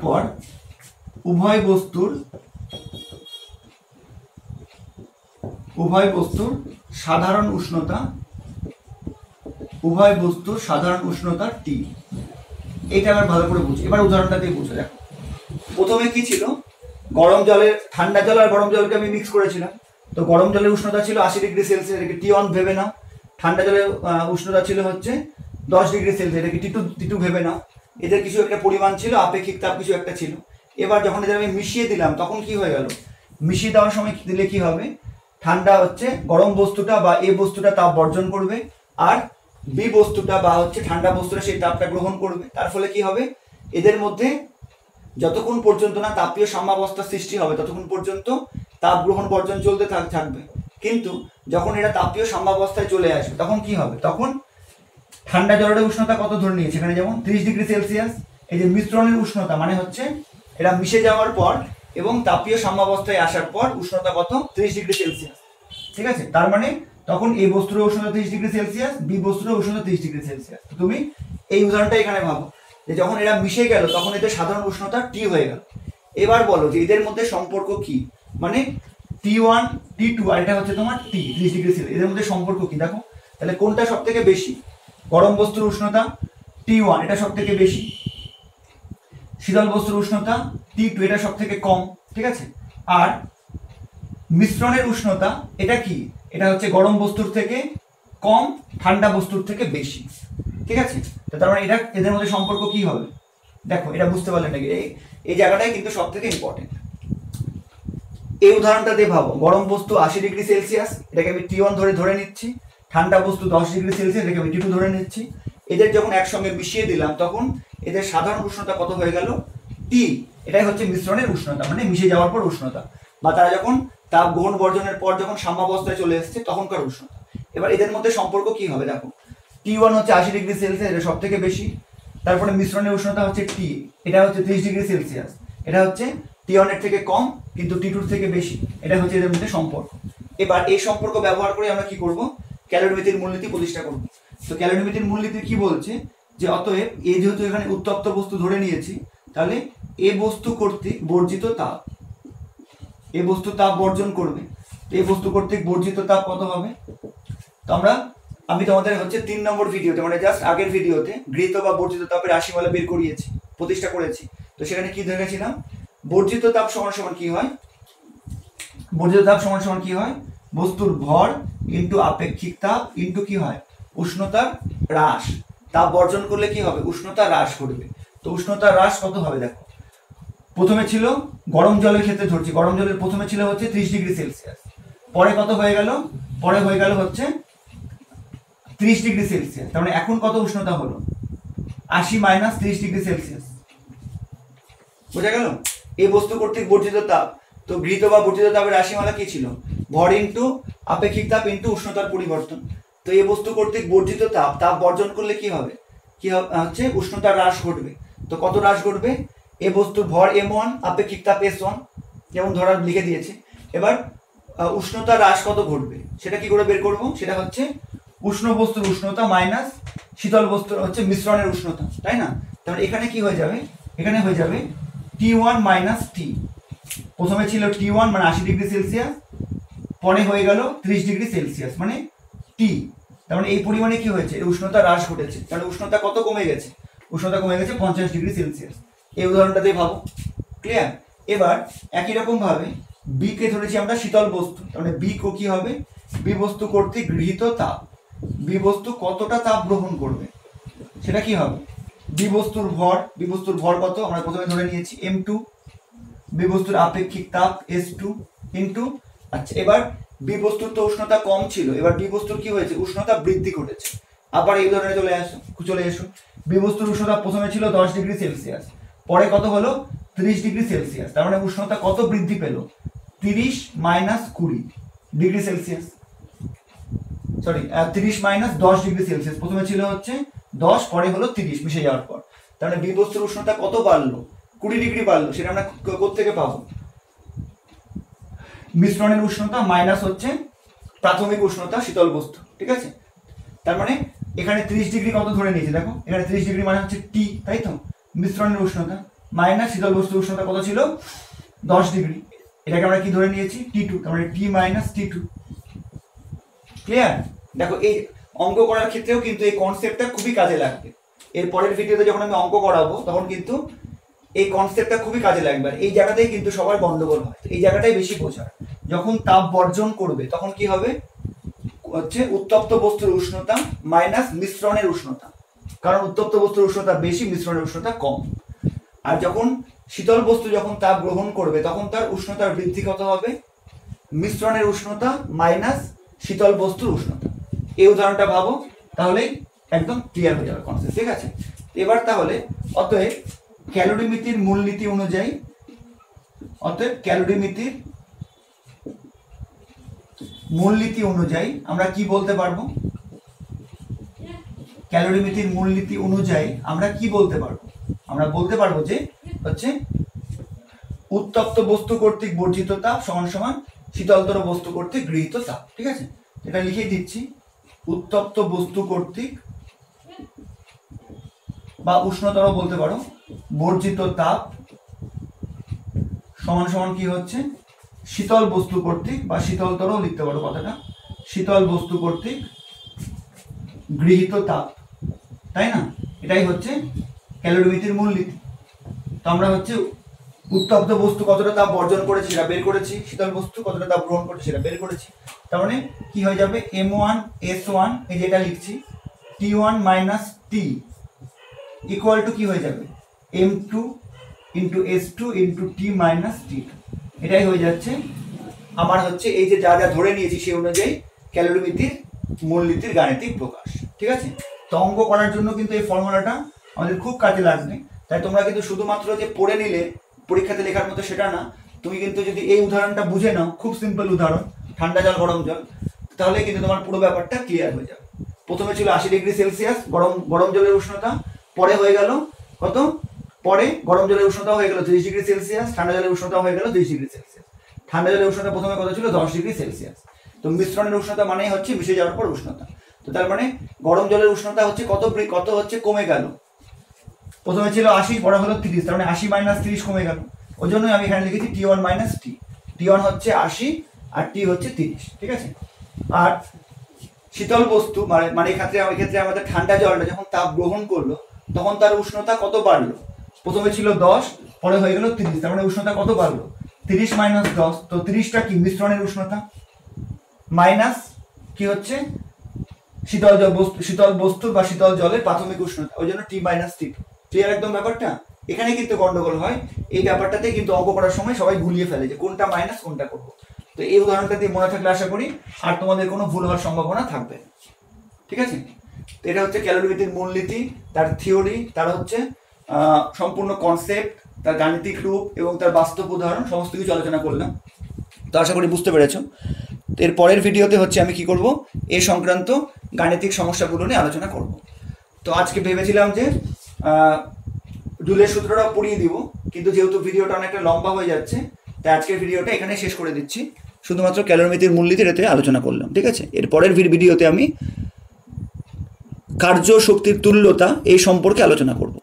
পর উভয় বস্তুর উভয় বস্তুর সাধারণ উষ্ণতা টি। এটা আবার ভালো করে বুঝি। এবার উদাহরণটা দিয়ে বুঝো। দেখো প্রথমে কি ছিল, গরম জলের, ঠান্ডা জল আর গরম জলকে আমি মিক্স করেছিলাম। তো গরম জলের উষ্ণতা ছিল 80 ডিগ্রি সেলসিয়াস, এটাকে T1 ভেবে নাও। ঠান্ডা জলের উষ্ণতা ছিল হচ্ছে 10 ডিগ্রি সেলসিয়াস, এটাকে T2 ভেবে নাও। এদের কিছু একটা পরিমাণ ছিল, আপেক্ষিক তাপ কিছু একটা ছিল। এবার যখন এদের আমি মিশিয়ে দিলাম তখন কি হয়ে গেল, মিশিয়ে দেওয়ার সময় দিলে কি হবে, ঠান্ডা হচ্ছে গরম বস্তুটা বা এ বস্তুটা তাপ বর্জন করবে, আর বি বস্তুটা বা হচ্ছে ঠান্ডা বস্তুটা সেই তাপটা গ্রহণ করবে। তার ফলে কি হবে, এদের মধ্যে যতক্ষণ পর্যন্ত না তাপীয় সাম্যাবস্থা সৃষ্টি হবে ততক্ষণ পর্যন্ত তাপ গ্রহণ বর্জন চলতে থাকবে। কিন্তু যখন এটা তাপীয় সাম্যাবস্থায় চলে আসবে তখন কি হবে, তখন ঠান্ডা জলের উষ্ণতা কত ধরে নিয়েছে এখানে, যেমন 30 ডিগ্রি সেলসিয়াস। এই যে মিশ্রণের উষ্ণতা মানে হচ্ছে এটা মিশে যাওয়ার পর এবং তাপীয় সাম্যাবস্থায় আসার পর উষ্ণতা কত, 30 ডিগ্রি সেলসিয়াস। ঠিক আছে, তার মানে তখন এই বস্তুর উষ্ণতা 30 ডিগ্রি সেলসিয়াস, বি বস্তুর উষ্ণতা 30 ডিগ্রি সেলসিয়াস। তুমি এই উদাহরণটা এখানে ভাবো যে যখন এরা মিশে গেল তখন এদের সাধারণ উষ্ণতা টি হয়ে গেল। এবার বলো যে এদের মধ্যে সম্পর্ক কি, মানে T1 T2 আর এটা হচ্ছে তোমার T 30 ডিগ্রি সেলসিয়াস, এদের মধ্যে সম্পর্ক কি দেখো। তাহলে কোনটা সব থেকে বেশি, গরম বস্তুর উষ্ণতা T1 এটা সব থেকে বেশি, শীতল বস্তুর উষ্ণতা T2 এটা সব থেকে কম। ঠিক আছে, আর মিশ্রণের উষ্ণতা এটা কি, এটা হচ্ছে গরম বস্তুর থেকে কম, ঠান্ডা বস্তুর থেকে বেশি। ঠিক আছে, তো তার মানে এটা এদের মধ্যে সম্পর্ক কি হবে, দেখো এটা বুঝতে পারলেন নাকি, এই জায়গাটাই কিন্তু সব থেকে ইম্পর্টেন্ট। এই উদাহরণটা দিয়ে ভাবো, গরম বস্তু 80 ডিগ্রি সেলসিয়াস, এটাকে আমি T1 ধরে নিচ্ছি, ঠান্ডা বস্তু 10 ডিগ্রি সেলসিয়াস, এটাকে আমি T2 ধরে নিচ্ছি। এদের যখন একসঙ্গে মিশিয়ে দিলাম তখন এদের সাধারণ উষ্ণতা কত হয়ে গেল, T। এটাই হচ্ছে মিশ্রণের উষ্ণতা, মানে মিশে যাওয়ার পর উষ্ণতা, বা তারা যখন তাপ গ্রহণ বর্জনের পর যখন সাম্যাবস্থায় চলে এসেছে তখনকার উষ্ণতা। এবার এদের মধ্যে সম্পর্ক কি হবে দেখো, T1 হচ্ছে 80 ডিগ্রি সেলসিয়াস, এটা সব থেকে বেশি। তারপরে মিশ্রণের উষ্ণতা হচ্ছে T, এটা হচ্ছে 30 ডিগ্রি সেলসিয়াস, এটা হচ্ছে T1 এর থেকে কম কিন্তু T2 এর থেকে বেশি। এটা হচ্ছে এদের মধ্যে সম্পর্ক। এবার এই সম্পর্ক ব্যবহার করে আমরা কি করব, ক্যালোরিমিতির মূলনীতি প্রতিষ্ঠা করব। তো ক্যালোরিমিতির মূলনীতি কি বলছে যে অতএব এ যেহেতু এখানে উত্তপ্ত বস্তু ধরে নিয়েছি, তাহলে এ বস্তু কর্তৃক বর্জিত তাপ, এ বস্তু তাপ বর্জন করবে, এই বস্তু কর্তৃক বর্জিত তাপ কত হবে। তো আমি তোমাদের হচ্ছে 3 নম্বর ভিডিওতে, মানে জাস্ট আগের ভিডিওতে গৃহীত বা বর্জিত তাপের রাশিমালা বের করিয়েছি, প্রতিষ্ঠা করেছি। তো সেখানে কি ধরেছিলাম, বর্জিত তাপ সমান সমান কি হয়, বর্জিত তাপ সমান সমান কি হয়, বস্তুর ভর ইন্টু আপেক্ষিক তাপ ইন্টু কি হয়, উষ্ণতার হ্রাস। তাপ বর্জন করলে কি হবে, উষ্ণতা হ্রাস করবে। তো উষ্ণতা হ্রাস কত হবে দেখো, প্রথমে ছিল গরম জলের ক্ষেত্রে ধরছি, গরম জলের প্রথমে ছিল হচ্ছে 30 ডিগ্রি সেলসিয়াস, পরে কত হয়ে গেল, পরে হয়ে গেল হচ্ছে 30 ডিগ্রি সেলসিয়াস। তার মানে এখন কত উষ্ণতা হলো, 80 মাইনাস 30 ডিগ্রি সেলসিয়াস। বোঝা গেল, এই বস্তু কর্তৃক বর্জিত তাপ। তো গৃহীত বা বর্জিত তাপের রাশিমালা কি ছিল, ভর ইন্টু আপেক্ষিক তাপ ইন্টু উষ্ণতার পরিবর্তন। তো এই বস্তু কর্তৃক বর্জিত তাপ, তাপ বর্জন করলে কি হবে, কি হচ্ছে উষ্ণতার হ্রাস ঘটবে। তো কত হ্রাস ঘটবে, এ বস্তুর ভর M1, আপেক্ষিক তাপ S1, যেমন ধরা লিখে দিয়েছে। এবার উষ্ণতার হ্রাস কত ঘটবে সেটা কি করে বের করব, সেটা হচ্ছে উষ্ণ বস্তুর উষ্ণতা মাইনাস শীতল বস্তুর হচ্ছে মিশ্রণের উষ্ণতা, তাই না। তাহলে এখানে কি হয়ে যাবে, এখানে হয়ে যাবে T1 মাইনাস T। প্রথমে ছিল T1 মানে 80 ডিগ্রি সেলসিয়াস, পরে হয়ে গেল 30 ডিগ্রি সেলসিয়াস মানে T। তার মানে এই পরিমাণে কি হয়েছে, এই উষ্ণতা হ্রাস ঘটেছে। তাহলে উষ্ণতা কত কমে গেছে, উষ্ণতা কমে গেছে 50 ডিগ্রি সেলসিয়াস। এই উদাহরণটাতে ভাবো, ক্লিয়ার। এবার একই রকম ভাবে বি কে ধরেছি আমরা শীতল বস্তু, তার মানে বি কি হবে, বি বস্তু কর্তৃক গৃহীত তাপ, বি বস্তু কতটা তাপ গ্রহণ করবে সেটা কি হবে, বি বস্তুর ভর কত আমরা প্রথমে ধরে নিয়েছি M2, বি বস্তুর আপেক্ষিক তাপ S2 ইন্টু, আচ্ছা এবার বি বস্তুর তো উষ্ণতা কম ছিল, এবার বি বস্তুর কি হয়েছে, উষ্ণতা বৃদ্ধি ঘটেছে। আবার এই উদাহরণে চলে এসো, বি বস্তুর উষ্ণতা প্রথমে ছিল 10 ডিগ্রি সেলসিয়াস, পরে কত হলো 30 ডিগ্রি সেলসিয়াস। তার মানে উষ্ণতা কত বৃদ্ধি পেল, 30 minus 20 degree Celsius, sorry 30 minus 10 degree Celsius. প্রথমে ছিল হচ্ছে 10, পরে হলো 30 মিশে যাওয়ার পর। তার মানে বি বস্তুর উষ্ণতা কত বাড়লো, 20 ডিগ্রি বাড়লো। সেটা আমরা কোত্থেকে পাবো, মিশ্রণের উষ্ণতা মাইনাস হচ্ছে প্রাথমিক উষ্ণতা শীতল বস্তু, ঠিক আছে। তার মানে এখানে 30 ডিগ্রি কত ধরে নিয়েছি দেখো, এখানে 30 ডিগ্রি মানে হচ্ছে T, তাই তো, মিশ্রণের উষ্ণতা মাইনাস শীতল বস্তুর উষ্ণতা কত ছিল 10 ডিগ্রি, এটাকে আমরা কি ধরে নিয়েছি T2, তার মানে T মাইনাস T2। ক্লিয়ার? দেখো এই অঙ্ক করার ক্ষেত্রেও কিন্তু এই কনসেপ্টটা খুবই কাজে লাগবে। এর পরের ভিডিওতে যখন আমি অঙ্ক করাবো তখন কিন্তু এই কনসেপ্টটা খুবই কাজে লাগবে। আর এই জায়গাটাই কিন্তু সবার গন্ডগোল হয়, এই জায়গাটাই বেশি বোঝার। যখন তাপ বর্জন করবে তখন কি হবে, হচ্ছে উত্তপ্ত বস্তুর উষ্ণতা মাইনাস মিশ্রণের উষ্ণতা, কারণ উত্তপ্ত বস্তুর উষ্ণতা বেশি, মিশ্রণের উষ্ণতা কম। আর যখন শীতল বস্তু যখন তাপ গ্রহণ করবে তখন তার উষ্ণতার বৃদ্ধি কত হবে, মিশ্রণের উষ্ণতা মাইনাস শীতল বস্তুর উষ্ণতা। এই উদাহরণটা ভাবো, তাহলে একদম ক্লিয়ার হয়ে যাবে কনসেপ্ট। ঠিক আছে, এবার তাহলে অতএব ক্যালোরিমিতির মূলনীতি অনুযায়ী, অতএব ক্যালোরিমিতির মূলনীতি অনুযায়ী আমরা কি বলতে পারবো, ক্যালোরিমিতির মূলনীতি অনুযায়ী আমরা কি বলতে পারবো, আমরা বলতে পারবো যে হচ্ছে উত্তপ্ত বস্তু কর্তৃক বর্জিত তাপ সমান সমান শীতলতর বস্তু কর্তৃক গৃহীত তাপ। ঠিক আছে, এটা লিখে দিচ্ছি, উত্তপ্ত বস্তু কর্তৃক বা উষ্ণতর বলতে পারো বর্জিত তাপ সমান সমান কি হচ্ছে শীতল বস্তু কর্তৃক, বা শীতলতর লিখতে পারো কথাটা, শীতল বস্তু কর্তৃক গৃহীত তাপ। তাই না? এটাই হচ্ছে ক্যালোরিমিতির মূলনীতি। তো আমরা হচ্ছে উত্তপ্ত বস্তু কতটা তাপ বর্জন করেছে সেটা বের করেছি, শীতল বস্তু কতটা তাপ গ্রহণ করেছে সেটা বের করেছি। তার মানে কি হয়ে যাবে, M1S1 এই যেটা লিখছি T1 minus T equal to কি হয়ে যাবে, M2 into S2 into T minus T2। এটাই হয়ে যাচ্ছে আমার হচ্ছে এই যে যা যা ধরে নিয়েছি সেই অনুযায়ী ক্যালোরিমিতির মূলনীতির গাণিতিক প্রকাশ। ঠিক আছে, তো অঙ্ক করার জন্য কিন্তু এই ফর্মুলাটা আমাদের খুব কাজে লাগবে। তাই তোমরা কিন্তু শুধুমাত্র যে পড়ে নিলে পরীক্ষাতে লেখার মতো সেটা না, তুমি কিন্তু যদি এই উদাহরণটা বুঝে নাও, খুব সিম্পল উদাহরণ, ঠান্ডা জল গরম জল, তাহলে কিন্তু তোমার পুরো ব্যাপারটা ক্লিয়ার হয়ে যাবে। প্রথমে ছিল 80 ডিগ্রি সেলসিয়াস গরম জলের উষ্ণতা, পরে হয়ে গেল কত, পরে গরম জলের উষ্ণতা হয়ে গেল 30 ডিগ্রি সেলসিয়াস, ঠান্ডা জলের উষ্ণতা হয়ে গেল 30 ডিগ্রি সেলসিয়াস। ঠান্ডা জলের উষ্ণতা প্রথমে কত ছিল, 10 ডিগ্রি সেলসিয়াস। তো মিশ্রণের উষ্ণতা মানেই হচ্ছে মিশে যাওয়ার পর উষ্ণতা। তো তার মানে গরম জলের উষ্ণতা হচ্ছে কত হচ্ছে কমে গেল, প্রথমে ছিল 80 পরে হলো 30, তার মানে 80 মাইনাস 30 কমে গেল। ওই জন্যই আমি এখানে লিখেছি T1 মাইনাস T। T1 হচ্ছে 80 আর T হচ্ছে 30। ঠিক আছে, আর শীতল বস্তু মানে এক্ষেত্রে আমাদের ঠান্ডা জলটা যখন তাপ গ্রহণ করলো তখন তার উষ্ণতা কত বাড়লো, প্রথমে ছিল 10 পরে হয়ে গেল 30, তার মানে উষ্ণতা কত বাড়লো, 30 মাইনাস 10, তো 30টা কি মিশ্রণের উষ্ণতা মাইনাস কি হচ্ছে শীতল বস্তু বা শীতল জলের প্রাথমিক উষ্ণতা, ওই জন্য T মাইনাস T2। ক্লিয়ার একদম ব্যাপারটা? এখানে কিন্তু গন্ডগোল হয়, এই ব্যাপারটাতে কিন্তু অঙ্ক করার সময় সবাই গুলিয়ে ফেলে যে কোনটা মাইনাস কোনটা করবো। তো এই উদাহরণটা দিয়ে মনে থাকলে আশা করি আর তোমাদের কোনো ভুল হওয়ার সম্ভাবনা থাকবে। ঠিক আছে, তো এটা হচ্ছে ক্যালোরিমিতির মূলনীতি, তার থিওরি, তার হচ্ছে সম্পূর্ণ কনসেপ্ট, তার গাণিতিক রূপ এবং তার বাস্তব উদাহরণ সমস্ত কিছু আলোচনা করলাম। তো আশা করি বুঝতে পেরেছো। এর পরের ভিডিওতে হচ্ছে আমি কি করব, এই সংক্রান্ত গাণিতিক সমস্যাগুলো নিয়ে আলোচনা করব। তো আজকে ভেবেছিলাম যে জুলের সূত্রটা পড়িয়ে দিব, কিন্তু যেহেতু ভিডিওটা অনেকটা লম্বা হয়ে যাচ্ছে তাই আজকের ভিডিওটা এখানে শেষ করে দিচ্ছি। শুধুমাত্র ক্যালোরিমিতির মূলনীতির এতে আলোচনা করলাম। ঠিক আছে, এর পরের ভিডিওতে আমি কার্য শক্তির তুল্যতা এই সম্পর্কে আলোচনা করব।